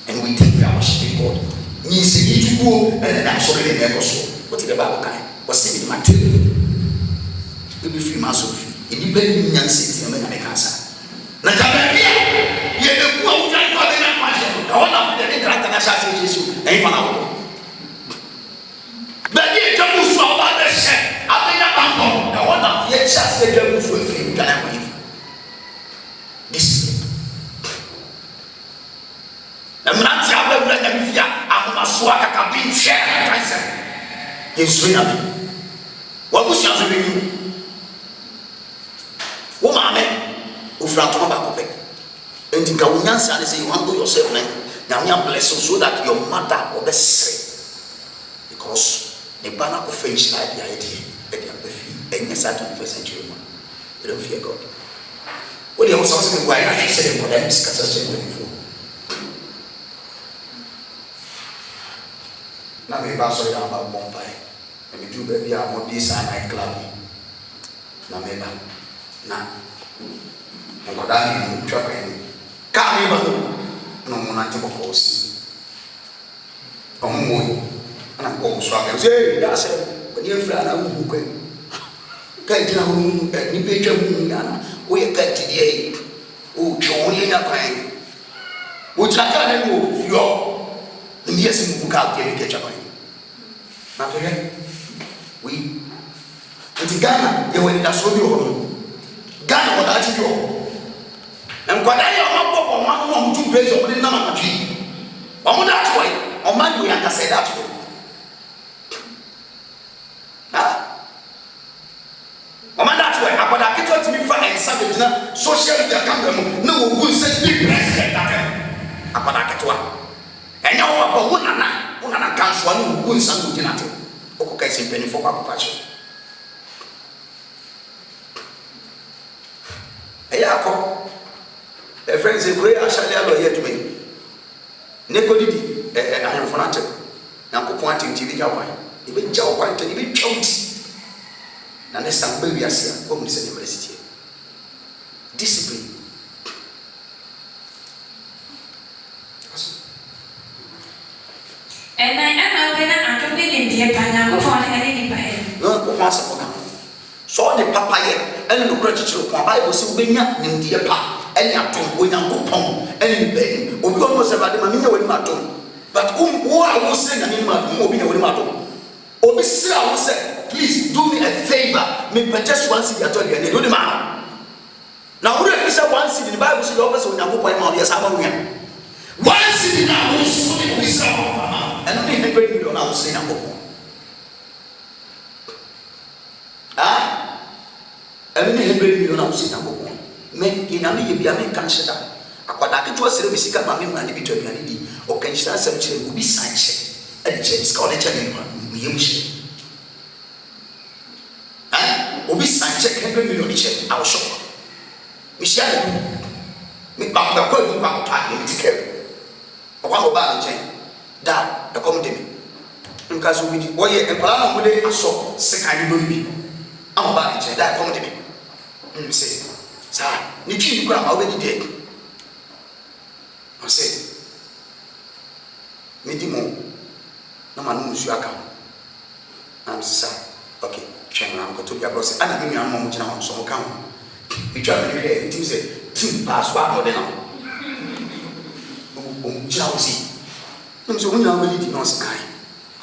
And we think we are worshiping God. Ni se ni tuko and then sorry the make so. What the Bible kind? What's the material? We be free maso free. Any be nyanse ti me na me kansa. Na tabia ye de ku a uja ko be na kwaje. Na wona be de krata na sha se Jesu. Na ifa na wo. Be ni jamu so ba be she. Abenya banko. Na wona ye sha se jamu so free kana ko ifa. This Mranti abewura na bifia ahomaso akaka bi hwe kansa yesu na bi wa busia so bi wo maame ofra to ba ko pe enti ka wo nyansa ne say you humble yourself na me bless you so that your mother will be free because the banner of faith na dia edi be free enya sa 21st century mo you don't fear God what you also say why I say the problem is catastrophic with you na me ba so ya ba bompai e me du ba bia mo bi sa night club na me ba na ko da ni twa pa ni ka me ba no mo na te ko si o mo na ko so aga se ya se ko ni fra na hu ko ka jina hu ni be twa hu ya na o ye ka ti die o twa ni na kwan o tla ka na mo fio ni yesi mu ka ke ke twa na pere we enti Ghana ye wani da so bi o Ghana wada ati bi o na nkwada ya o mabbo ma no mutu praise o de na makatwi o mo da to o man we aka say that to o man da to akwada keto ti mi fa ensa be gina social media camera mu na wo gun say big president that akwada keto enya wo aba wo nana kanso anu gun san go gina to o ko kai se peni fo kwa pacho eya ko e friends e pray actually alo ye to me ne ko didi ahun fonate na ko point tv ja wan e be ja o kwante e be twauti na next time we are here come to say university discipline and I am when I don't be in the pan go for any by no ko ma sa ko kan so the papa ye and no kura chichiro ko Bible say obenya nimdie pa and atom onyankopon and be obi o no se ba de ma nya wani atom but wo a wo say na ni ma obi nya wani atom obi sira wo say please do me a favor. Me purchase one seed at all again. Do the man. Now, who if you one seed in the Bible says you always when you go by my yes, I'm a one seed now we saw and only 100 million I will say I'm and only 100 million I will say I'm men in a million be a man cancer. Aquadaki to us, we see a mammy man between humanity or can stand some children will be signed and change college and Obi Sanchez 100 million check. I was shocked. Michelle, me back the call back party in ticket. I want to buy the chain. That the comedy. Because we did what you and Palama would I saw second baby. I'm about the chain. That comedy. Say, sir, Nicky, you grab already dead. I say, Medimo, no man knows your account. I'm sir. Okay. I'm going to be a boss. I don't know how much I'm so count. We try to hear things say, two pass one or then. Chelsea. So when you really did not sky,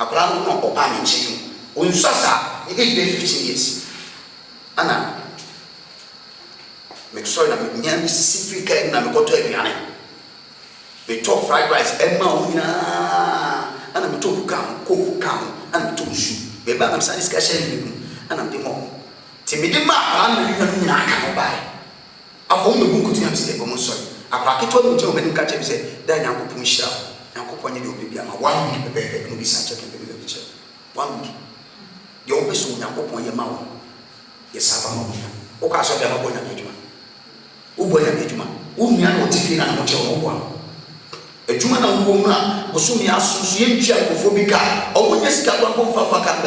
a plan of opening chain. When Sasa, you gave 15 years. Anna, make sure that me and Mississippi can never go to a piano. They talk fried rice and Mauna, and I'm told come, cook come, and told you. Maybe I'm satisfied. And I'm the mom. Timidima, I'm the Naka by. I found the book to him say, I pack it on the job and catch him say, then I'm going to shout. I'm going to be 1 week, the baby will be such a picture. 1 week. You always soon, I'm going your mouth. Yes, I'm a Ocaso de Maboya Nejuma. Uboya Nejuma. Umia no Tiffin and Motel one. A Jumana woman was soon associated with Phobica, or when you start one for Faka,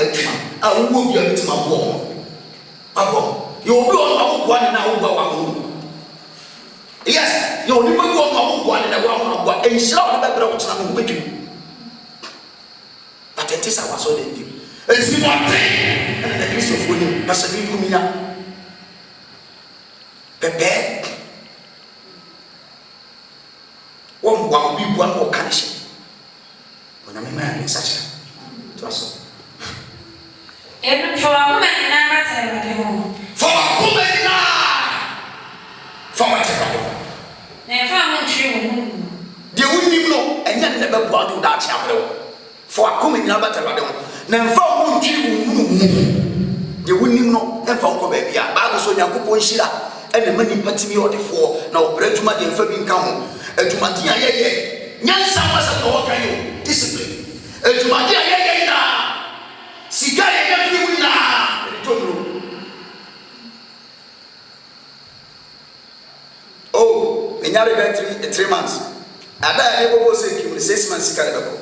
I will be a bit more. Papa, you will be on one and now. Yes, you will never go on one and a and shout the background of with you. But it is our soul. It's one thing, and the Christ of William, Massacre Kumina. Pepe. One will be one more country. When I'm a man in such a trust. And for a woman in our home. For a woman in for whatever. Never true. The only know, and yet never brought to that chapel. For a woman in our battle. Never found you. The winning no, and found Kobe, Bible so Yakupo Shira, and the money party me or the four, now Breduma and Fabian Camel. Ejumadia ye nyansa wasa to waka yo discipline ejumadia ye na sika ye fi na retondro oh enyare be 3 months ada ye bobo say kim 6 months sika le beko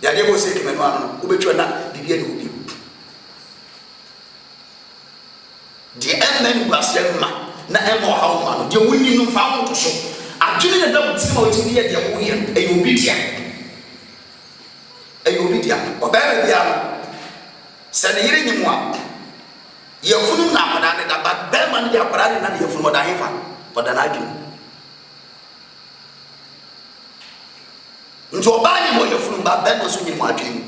ya de bo say kim eno ano obetwa na bibia ne obi the amen was yema na emo how man the winning no fa to so adwene na da mutima wotimi ye de wo ye ayobidia obere bia no se ne yire nyimu a ye funu na akoda ne da ba be man de akoda ne na ye funu oda hefa oda na adwene nti oba ni mo ye funu ba be no so nyimu adwene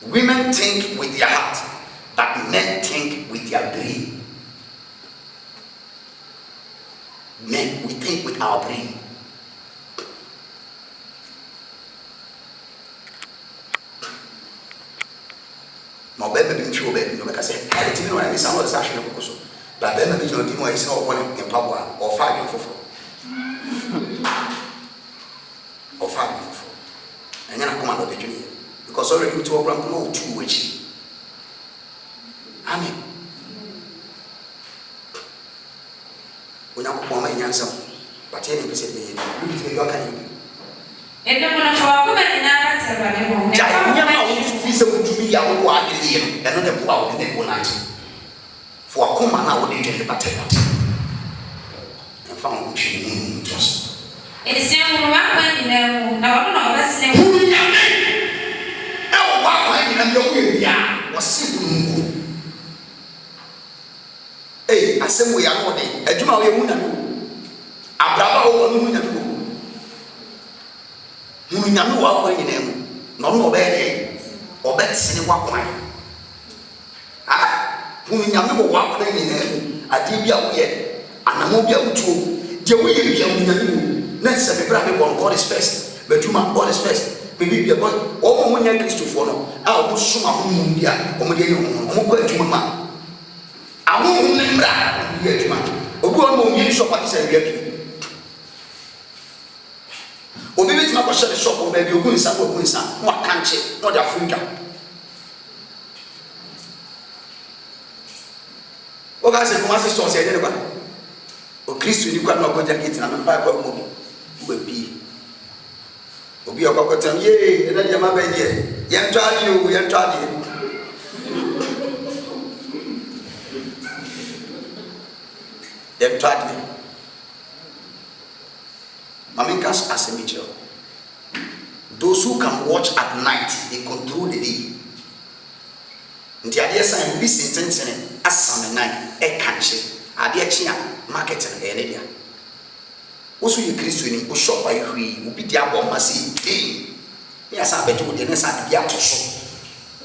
women think with their heart, but men think with their brain. Men, we think with our brain. My baby been through baby, no make say, I didn't know I miss some of the session of Kokoso. But then I didn't know it's not one in Papua or 5 in Fofo. Or 5 in Fofo. And then I come out of the junior. Because already we told Grandpa no 2 which. Amen. When I come my answer, but any person may you can And no one for a woman in our ceremony. Jai, you know, to be our wife, and another power in the one night. For a common hour, they did the battle. And found just. It is young one when you know, no, that's the oh, why, and the way was simple. Hey, I said we are not there. A Juma, we are Abraham, Munyame wa kwa nyinam no no be dey obetsene wa kwa munyame wa kwa nyinam ade bia wo ye anamo bia wutuo je wo ye bia munyame na se be bra be bon God is first betuma God is first baby bia God o mo nya Christopher no a o soma ho mu bia o mo de ye ho kwa adwuma ma awo ne mra ye adwuma obi o mo mi shop ati se bia bi obi bit ma kwahye shop o baby ogun nsa mo akanche no da Africa o ga se kuma se store se de ba o Kristo ni kwa no ko jacket na no ba kwa mo bi obi o ko tam ye na de ma ba je ye ntwade o ye ntwade ye ntwade Mamikas asemicho. Those who can watch at night, they control the day. Nti ade san bi sentensene asame nan e kanche ade chia market na e ne dia. Oso ye Kristo ni o shop ayi hwi obi dia bo masi eh. Ni asa beto de ne sa dia to so.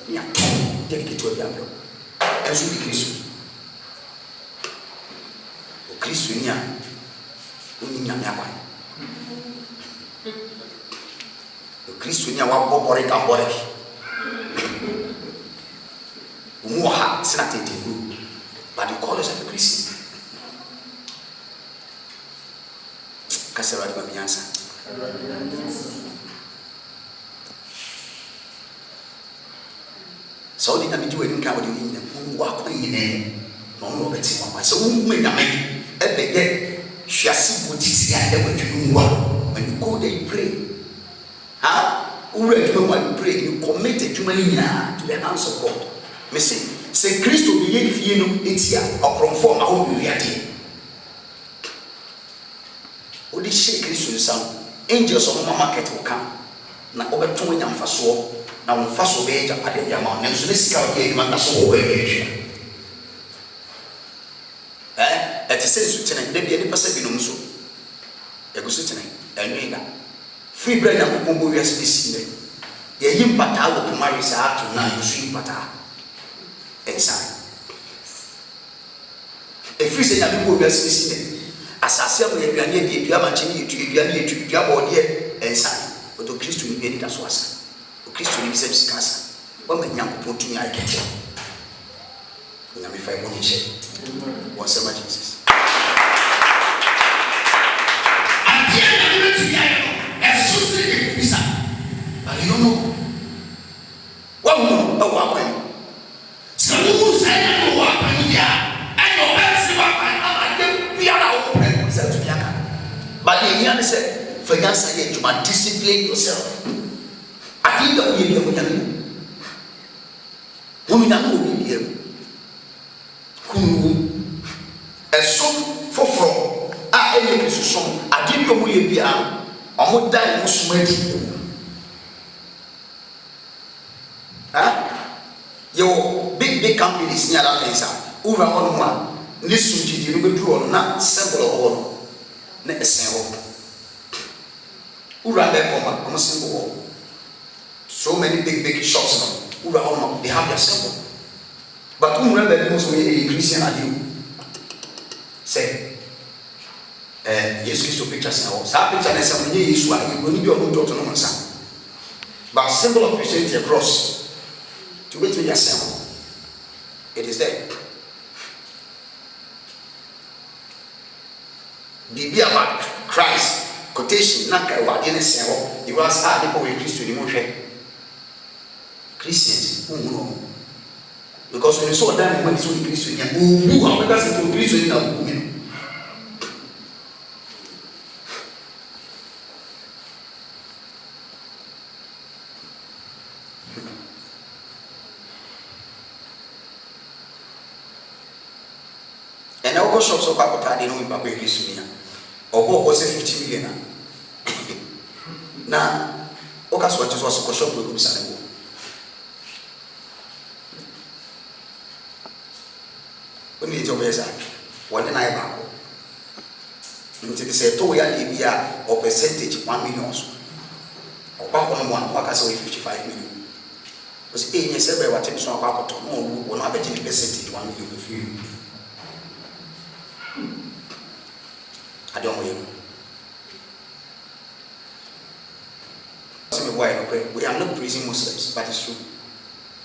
Ni ato de ke to dia bro. Enso bi Kristo. O Kristo ni a o ni nyame akwa. Kristo nya wa bobore ka bore umu ha sina tete group but you call yourself a Christian kasera di bamiansa so di na mi diwe nka wodi nyina wa kwa nyina no no beti wa so umu me nyame e be ye hwiase boditi ya e wadwunu wa when you go there you pray. You pray, you commit it to the hands of God. Me say Christ will be fie no etia or conform a whole reality. Odi shake Christ some angels of market will come. Na obeto nya mfaso na mfaso be ja pade ya ma na so ne sika o ye ma so o ye et se su tene de bi ani pasa bi no so e go su tene enwe da free bread na popombo wi asisi ye yimpata wo pomari sa ato na yusu yimpata inside e free se nya bi ko wi asisi asase mo ye duane de dua ma chini ye duane ye dua bo de inside o to Kristo ni bi ni da so asa o Kristo ni bi se sikasa o ma nya ko tumi ai kete nya mi fa mo ni che won se ma Jesus but you don't know. What woman? Oh, what woman? So who said no what woman? Yeah, and your best what I don't be allowed. Said to Bianca. But the young said, for Yansa, you must discipline yourself. I think that we will be able to. Women are going to be able. Who? A song for I am a song. I didn't know we be out. I would die most sweaty. Your big companies near that answer. Over on one, listen to the number 2 or not simple or not a simple. Ura there come a simple. So many big shops now. Ura on they have their simple. But who remember most of a Christian are you? Say, yes, Christo pictures now. Some picture and some new issue. You will need your own daughter no answer. But symbol of Christianity across. To wait with yourself. It is there. Be about Christ. Quotation. Naka wa dine sewo. You ask how people will Christ to the motion. Christians. No. Because when you saw that when it's only Christian, who are because it's Christian now. And I go shop so I got no impact with this me. Or was it 50 million? Now, Ocas what is also shop with Gumsan. When you do this, one and I have. Nti say to ya libya or percentage 1 million or back on one workers away 55 million. Because any several what is so about to no will not be percentage 1 million with you. I don't know. We are not praising Muslims, but it's true.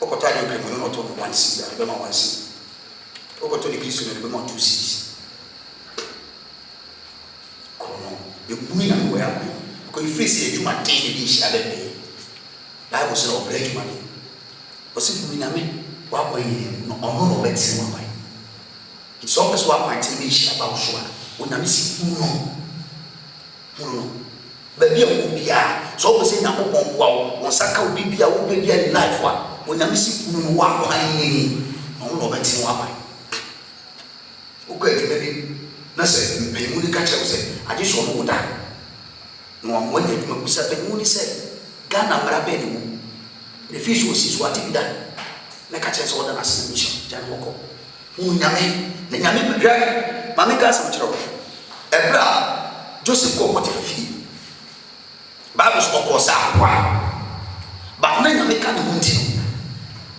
Okotali we not talk one seed, I remember one seed. Okotali Christian, I remember 2 seeds. You mean I'm where I'm going. Because if you say you might take the dish at the day, Bible says, "Oh, break money." But if you mean I mean, what way no, or no, let's see one way. It's always what my team is about sure. When I'm missing, no. But be a woobia, so always saying, I'm on wow, on Saka will be a woobia in life. When I'm missing, no, what I mean, no, let's see one way. Okay, maybe. Na sɛ mpanyinmu ka kyerɛ sɛ agye so no woda no amwa nya dwuma kusa mpanyinmu ni sɛ Ghana mara bɛ ne mu the fish was is what be done na ka kyerɛ sɛ woda na sɛ mission gya no kɔ hu nyame na nyame bɛhwɛ ma me ka sɛ kyerɛ ebra Joseph kɔ Potiphar fie Bible so kɔ sa akwa ba na nyame ka ne ho nti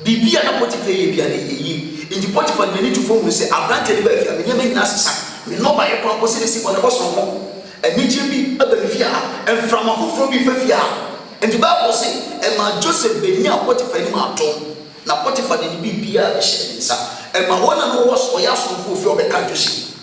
bibia na Potiphar yɛ bia na yɛyi nti Potiphar ne ne tufo mu sɛ abrante ne ba afia me nyame nyina sesa me no ba ye kwan ko se si wona boso ho anije bi abanfia and from afoforo bi fafia and the Bible say e ma Joseph be nya Potiphar ni ma atom na Potiphar ni bibia be hye nsa e ma wona no wo so ya so fo fi obeka Joseph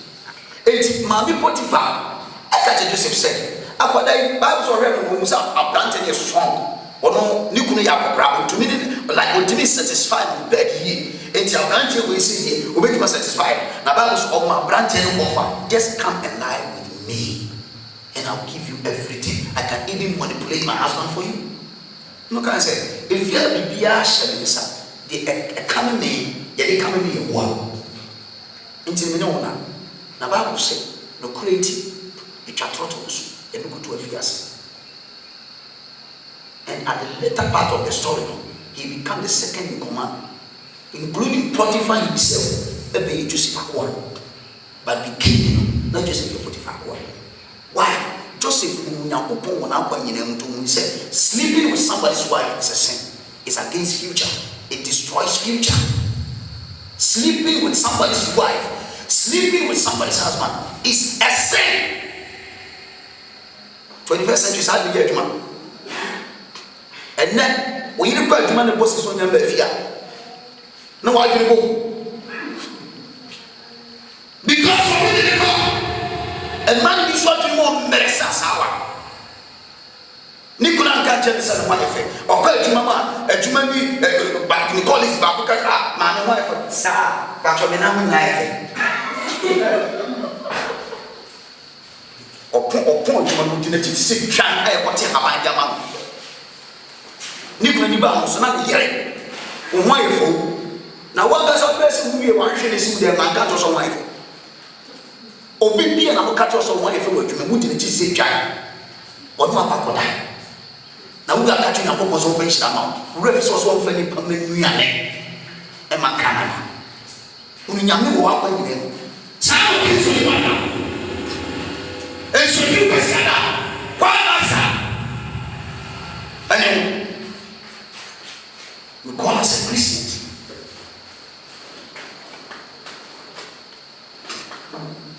enti ma bi Potiphar aka je Joseph say akwada Bible so re no musa abrante ni strong ono ni kunu ya akokra ontumi like ontumi satisfied bed here enti abrante we see here obetuma satisfied na Bible so my abrante no offer just come and lie with me and I'll give you everything. I can even manipulate my husband for you. No can say if you are bibia sha the economy the economy e wo enti me no na Bible say no create it atrotos e no go to afiase. And at the later part of the story, he became the second in command, including Potiphar himself, Joseph Akwa, but became not Joseph Potiphar Akwa. Why? Joseph said, sleeping with somebody's wife is a sin. It's against future. It destroys future. Sleeping with somebody's wife, sleeping with somebody's husband is a sin. 21st century is hardly here, man. And then when you look at the man, the boss is on your fear. No, I didn't go. Because of what did go? A man is what you want, Meresa Sawa. Nicola can't tell us what if it. Or call to Mama, a Jumani, back in the college, Bakuka, man, and wife, Sa, Pachaminam, or point to a mutinity, sick, trying to what you have Yaman. Nicola Niba, so not hearing. Wonderful. Now, what does a person who you are actually see their man cut or some wife? Or be an avocado or some wife for you, and wouldn't say giant. What my papa die? Now we are catching up on some French amount. Refs was one friendly Pamela and Macana. Unyamu walk with them. Some kids will want out. And so you can say that. Why, and we call us a Christians.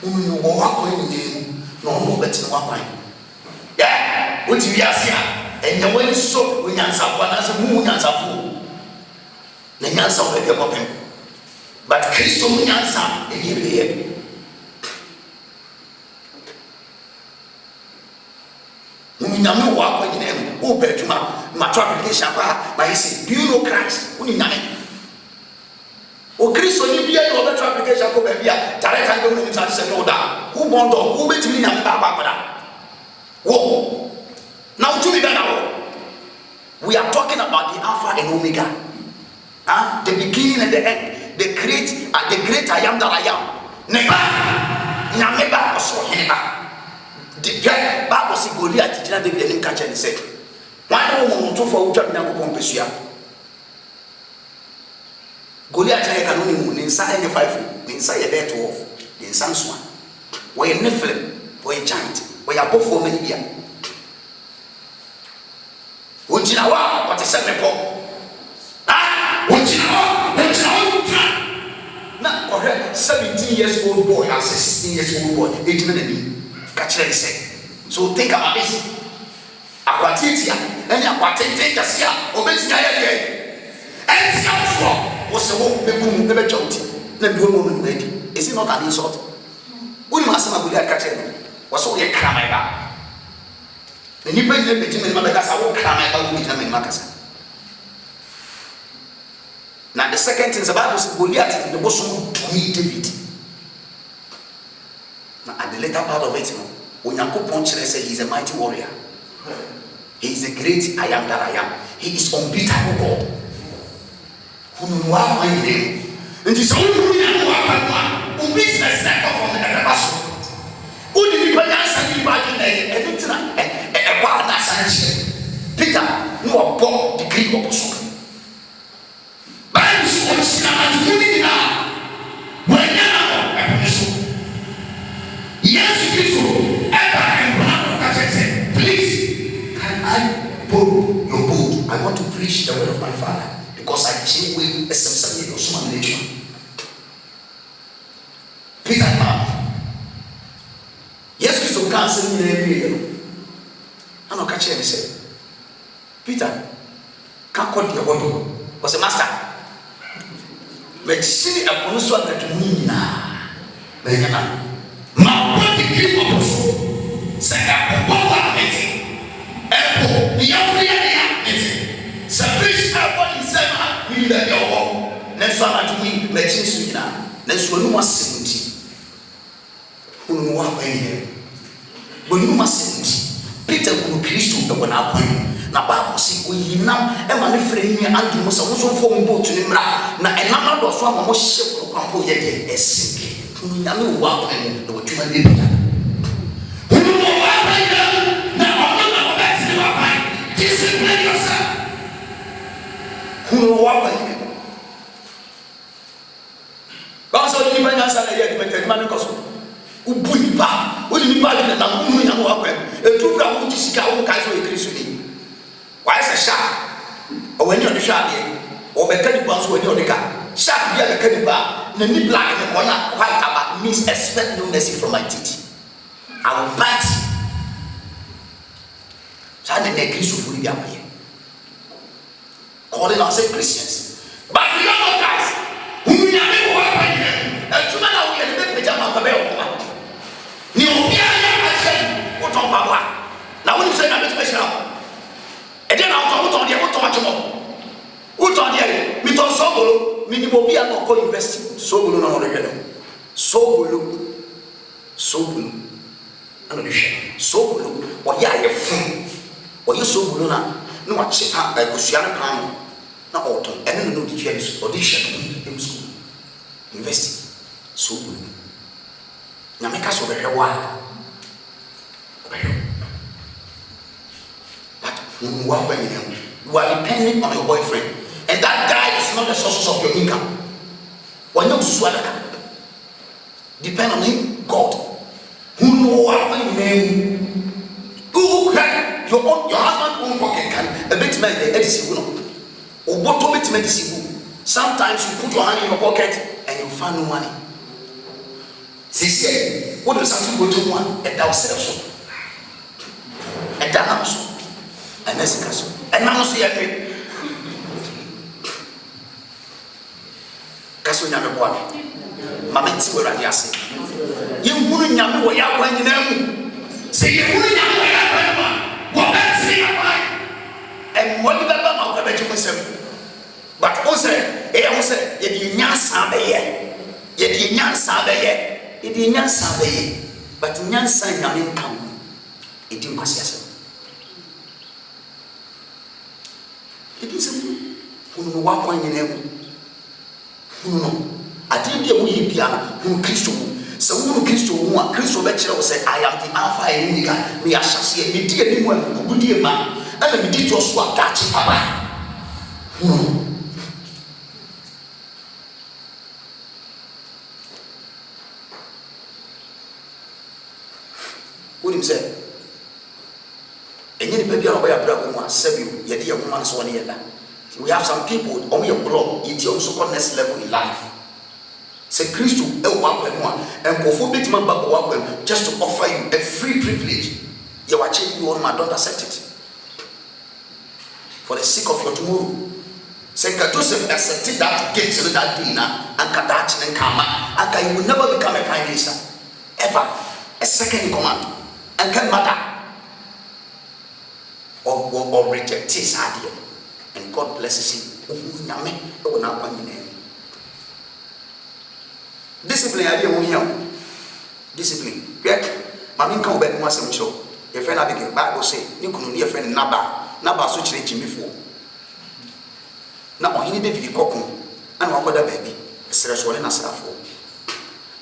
You walk with him, no better than one. Yeah, what you are saying, and the way so we answer one as a moon as a fool. The answer will be about him. But Christ will answer here. We know walk with him, who bet my application, but he said, do you know Christ? We know him. O Christ only be a other application ko be bia direct and go no transaction no da who born dog who betimi na ba da wo now to be better we are talking about the Alpha and Omega. The beginning and the end. The great I am that I am. Neba, Nameba also Heba. The Bible says Goliath did not even catch and said, why don't we to for Utabina Compesia? Goliath can only move inside the 5, inside a dead wolf, in some swan. Where a Nephilim, where a giant, where a both for many years. Ujinawa, what is a report? Now, 17 years old boy and 16 years old boy, 18 catch them say. So think about this. Aquatitia, and Aquatia, Obesia, and Scout was a woman, never jolty. Then do a woman ready. Is it not an insult? When Massima would have catch him, was only a cram about. The new president between Madagascar, I won't cram about with him in Madagascar. Now the second thing is about Goliath in the bosom to meet David. Now at the later part of it, when Yankoo Ponchele said he's a mighty warrior, he is the great I am that I am. He is unbeatable God. Who know what I name? And he's only who business from the vessel. Who did you answer me back in a wild Peter, no born the Greek of Possum. Yes, please, can I borrow your boat? I want to preach the word of my father because I came with a sense of human nature. Peter, yes, you so can't send me every year. I'm not catching anything. Peter, can't call the word was a master. But see a ponuso that you na my body give up say a power meeting echo the every meeting fish body say we the your next one to me machine su na next one no 70 unu wa kwa here but no 70 Peter ku Kristo e wona akwan na Bible si oyinam e ma ne frɛ ni adu mo so so fo mbo tu ni mra na enam do so ama mo hye ko kwampo ye de esike tu nyame wo akwan no wo tuma de bia unu wo akwan na ono na wo besi wo akwan discipline yourself unu wo akwan ba so ni ba nyansa na ye de ma ne koso ubu ni ba wo ni ba de na unu nyame wo akwan e tu bra wo disika wo kai so e Kristo ni. Why is a shark? Or when you're the shark, or mechanical when you're the car. Shark be a mechanical, the black and the corner, white about means expect no mercy from my teeth. I will bite. So I didn't agree to fully be up here. Calling ourselves Christians. But we are not guys. Who we are never working. And to man, we are the best pajama for Bell. New Year, what on Papa? Now, when you say I'm special. And then I'll talk to you about tomorrow. Who told you? We told Sobolo, minimum be an local investing. Sobolo, no, Sobolo, and the Sobolo, or ya, fool, or you Sobolo, no, what she had like Luciana Pano, not autumn, and then no details, audition in school. Investing, Sobolo. Namika's over here, why? You are depending on your boyfriend, and that guy is not the source of your income. When you depend on him, God. Who know what my name? Who can your husband own pocket can a bit man the edison or what to bit medicine. Sometimes you put your hand in your pocket and you find no money. See, what does something go to one and thou self and that also. And now see again. Casso Yama boy. Mamma Tia Radiasi. You wouldn't yam what you are going to know. Say you wouldn't yam what that's it. And what did I bet you myself? But also, also, yet you nyansa be yet you nyansa be yet you nyansa be but nyansa yamin come. It didn't pass yourself. It is hunu wa kwa nyina mu hunu no ade bi a wo yi bia no hunu Kristo mu se hunu Kristo mu a Kristo be kire wo say I am the Alpha and Omega me ahyase me di ani mu agudi ma ana me di to so agachi papa hunu wonim say enye ni bia no ba ya bra ko mu asabio ye de ye homa so ne ye da. We have some people on your blog, it's also next level in life. Say Christ and before bit man back just to offer you a free privilege. You are changing you on don't accept it. For the sake of your tomorrow. Say Joseph accepted that gift to that dinner and Kadach and Kama. And you will never become a prime minister. Ever. A second in command. And can matter. Or reject his idea. And God blesses him. Discipline idea we have. Discipline. Yet, Mammy come back once and show. Your friend Abigail Bible say, you couldn't be a friend Naba so changing before. Now he needed the cocoon and what other baby. A serious one in a staff.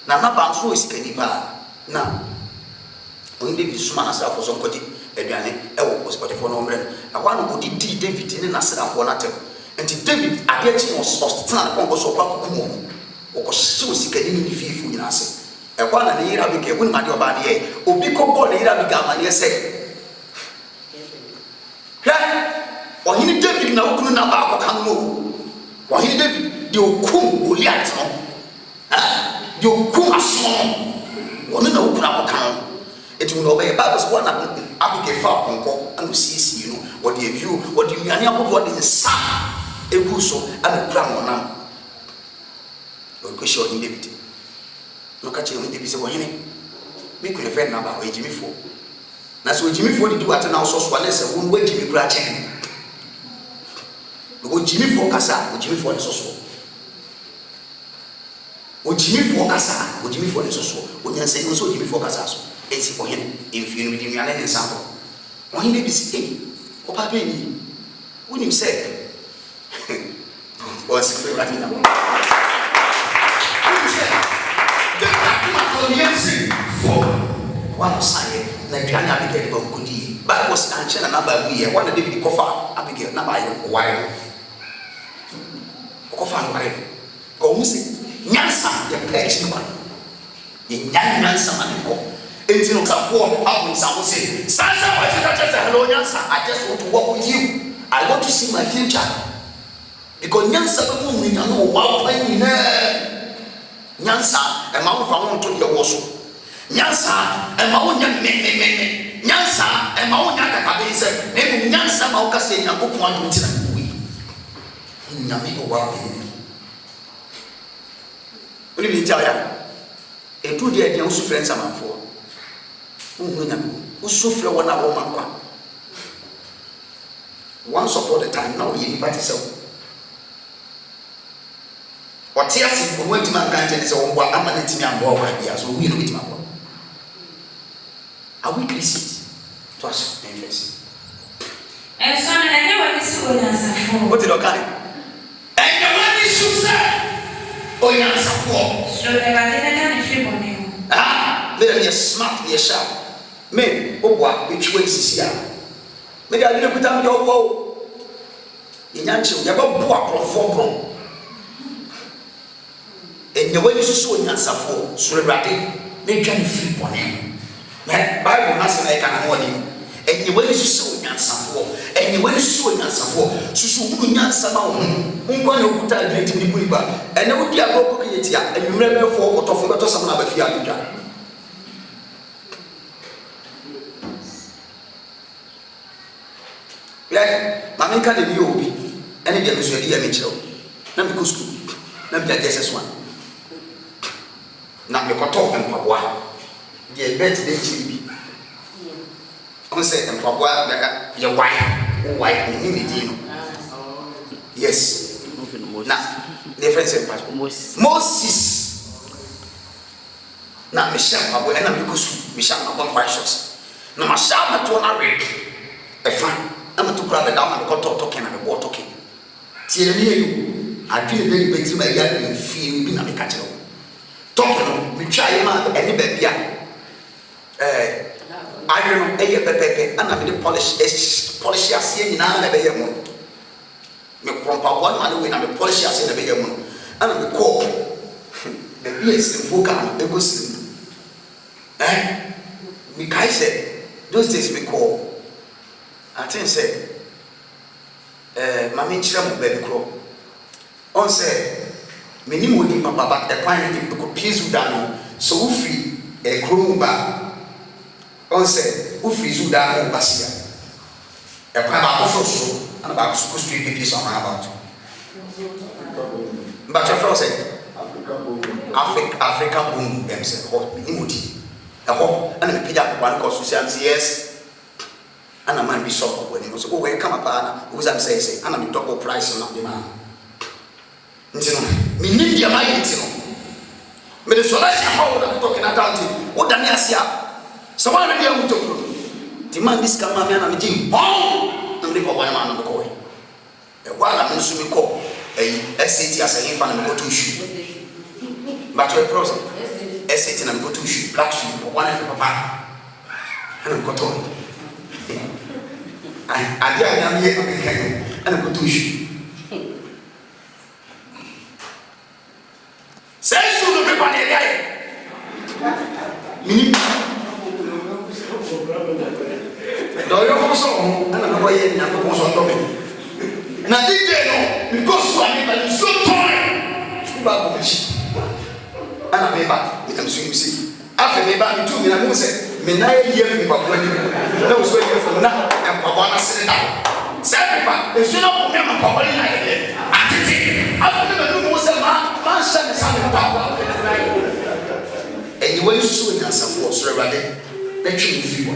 Now Naba so is Keniba. Now only the Suman as for some cottage. Ebiane was but for no man. I want to go to David in a set of one atom. And David appearing was stand upon us or so sick in the fearful in us. A one and a year became one man your body, or be called a year began and say, or he David now couldn't about come no. Or he David, you come, Goliath, you come a song. One no crowd come. It will obey about one Abigail Falcon and see you know what you view, what you mean, what is son, a busso and a crown on them. Your question in David. Look at you in the visible him. We could have friend number where Jimmy for. That's what Jimmy for do at an house one as a wound where Jimmy Gratchen. What Jimmy for Casa, what Jimmy for is also. What Jimmy for Casa, what Jimmy for is also. When you say also Jimmy for Casa. It's for him if you need an example. When he is a Papa Benny, when you say, what's right now? For one side, like Abigail of Goody, but was answered another year. One of the Kofa, Abigail, not by a while. Kofa, whatever. Go music, Yansa, the patient one. In Yansa, and go. Anything of form, how we say, Sansa, I just want to walk with you. I want to see my future. Because Nyansa, we know what I mean. Nyansa, and Mount Found to your wash. Nyansa, and Mount Nyansa, and Mount Yaka, maybe Nyansa, Mauka say, and book one to we. Namiko Wabi. What do you tell you? A 2 day, young friends are for. Who suffer 1 hour man. Once upon a time, now you party so. What tears in went to my country is on what I'm letting me and more ideas, so we know it. Are we Christians? To us, and son, I never miss what did I carry? And the one is to say, oh, yes, so they are not a ah, let me smart, be a sharp. Men, what which way is here? Maybe I didn't put down your woe. In answer, you have a book from 4 and the way you saw in answer for, so rapid, make you flip on him. Bible has like an warning. And the way you saw in answer for, and the way you saw in answer for, so you answer now. One who put a great in the Buddha, and there would be a book here, and you remember for what of what some other fear. Mammy can't be obi, and it is your dear Mitchell. Let me go school. Let me guess one. Now, you got talk and Papa. Dear bet they chibi. I'm saying, Papa, your wife, yes. Now, the friends Moses. Now, Michelle, Papa, and I'm because Michelle, I'm righteous. Now, my shama to an array. A fan. I'm to grab it down and got talking and the water talking. tie me you adwene be be ti ma ya mfie bi na me ka kire wo talk no me twa ye ma ene ba bia iron no eye pepepe ana me polish ase nyina na be ye mo me krompa one man we na me polish ase na be ye mo ana me ko be bi esimfo ka no ego sim me kai say those days me call I think say mama nchira mo be kro on say me ni mo di papa ba e kwan ni ko piezu da no so wo free e kro ba on say wo free zu da mo basia e kwan ba ko so ana ba ko street be piece on about but your friend say Africa boom them say hot me ni mo di e ho ana me pija ko ko social yes ana man be shop when you so go we come up ana who am say ana me double price on the man ntino me nim dia ma yitino me the solution how we talking about it what dan asia so one me dia utokro the man this come me ana me jim bon na me ko wan man na ko e wala me so me ko SAT as a fan me go to shoe but your process SAT na me go to shoe black shoe one for papa ana me go to I am here and I go to you. Say so the people there. Mini. Do you also and I go here and I go so to me. Na did no because so I so time. So ba go chi. Ana me ba, me am so see. After me ba me too me na mo say me na ye fi ba ko ni. Na so ye fi na papa na sere da se papa e so na ko me ma papa ni na ye atete afa me no mo se ma sha ne sa ne papa e ni wani so nya safo so rawade na twi fi bo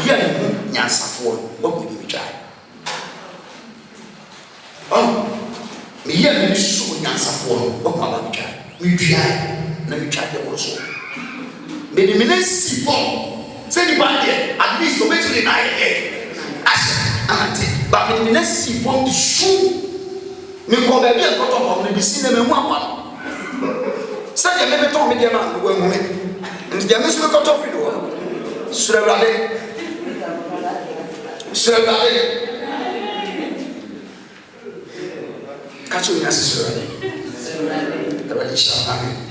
ye ni nya safo bo ko ni twa me ye ni so nya safo bo ko ba twa mi twa na mi twa de bo so me ni me na si fo say the bad there at least go to the night but me na si from the shoe me ko ba bia ko to mo me bi si na me hu apa say the me to me dia ma go hu me and dia me so ko to fi do surawade kacho ina surawade surawade tabalisha amen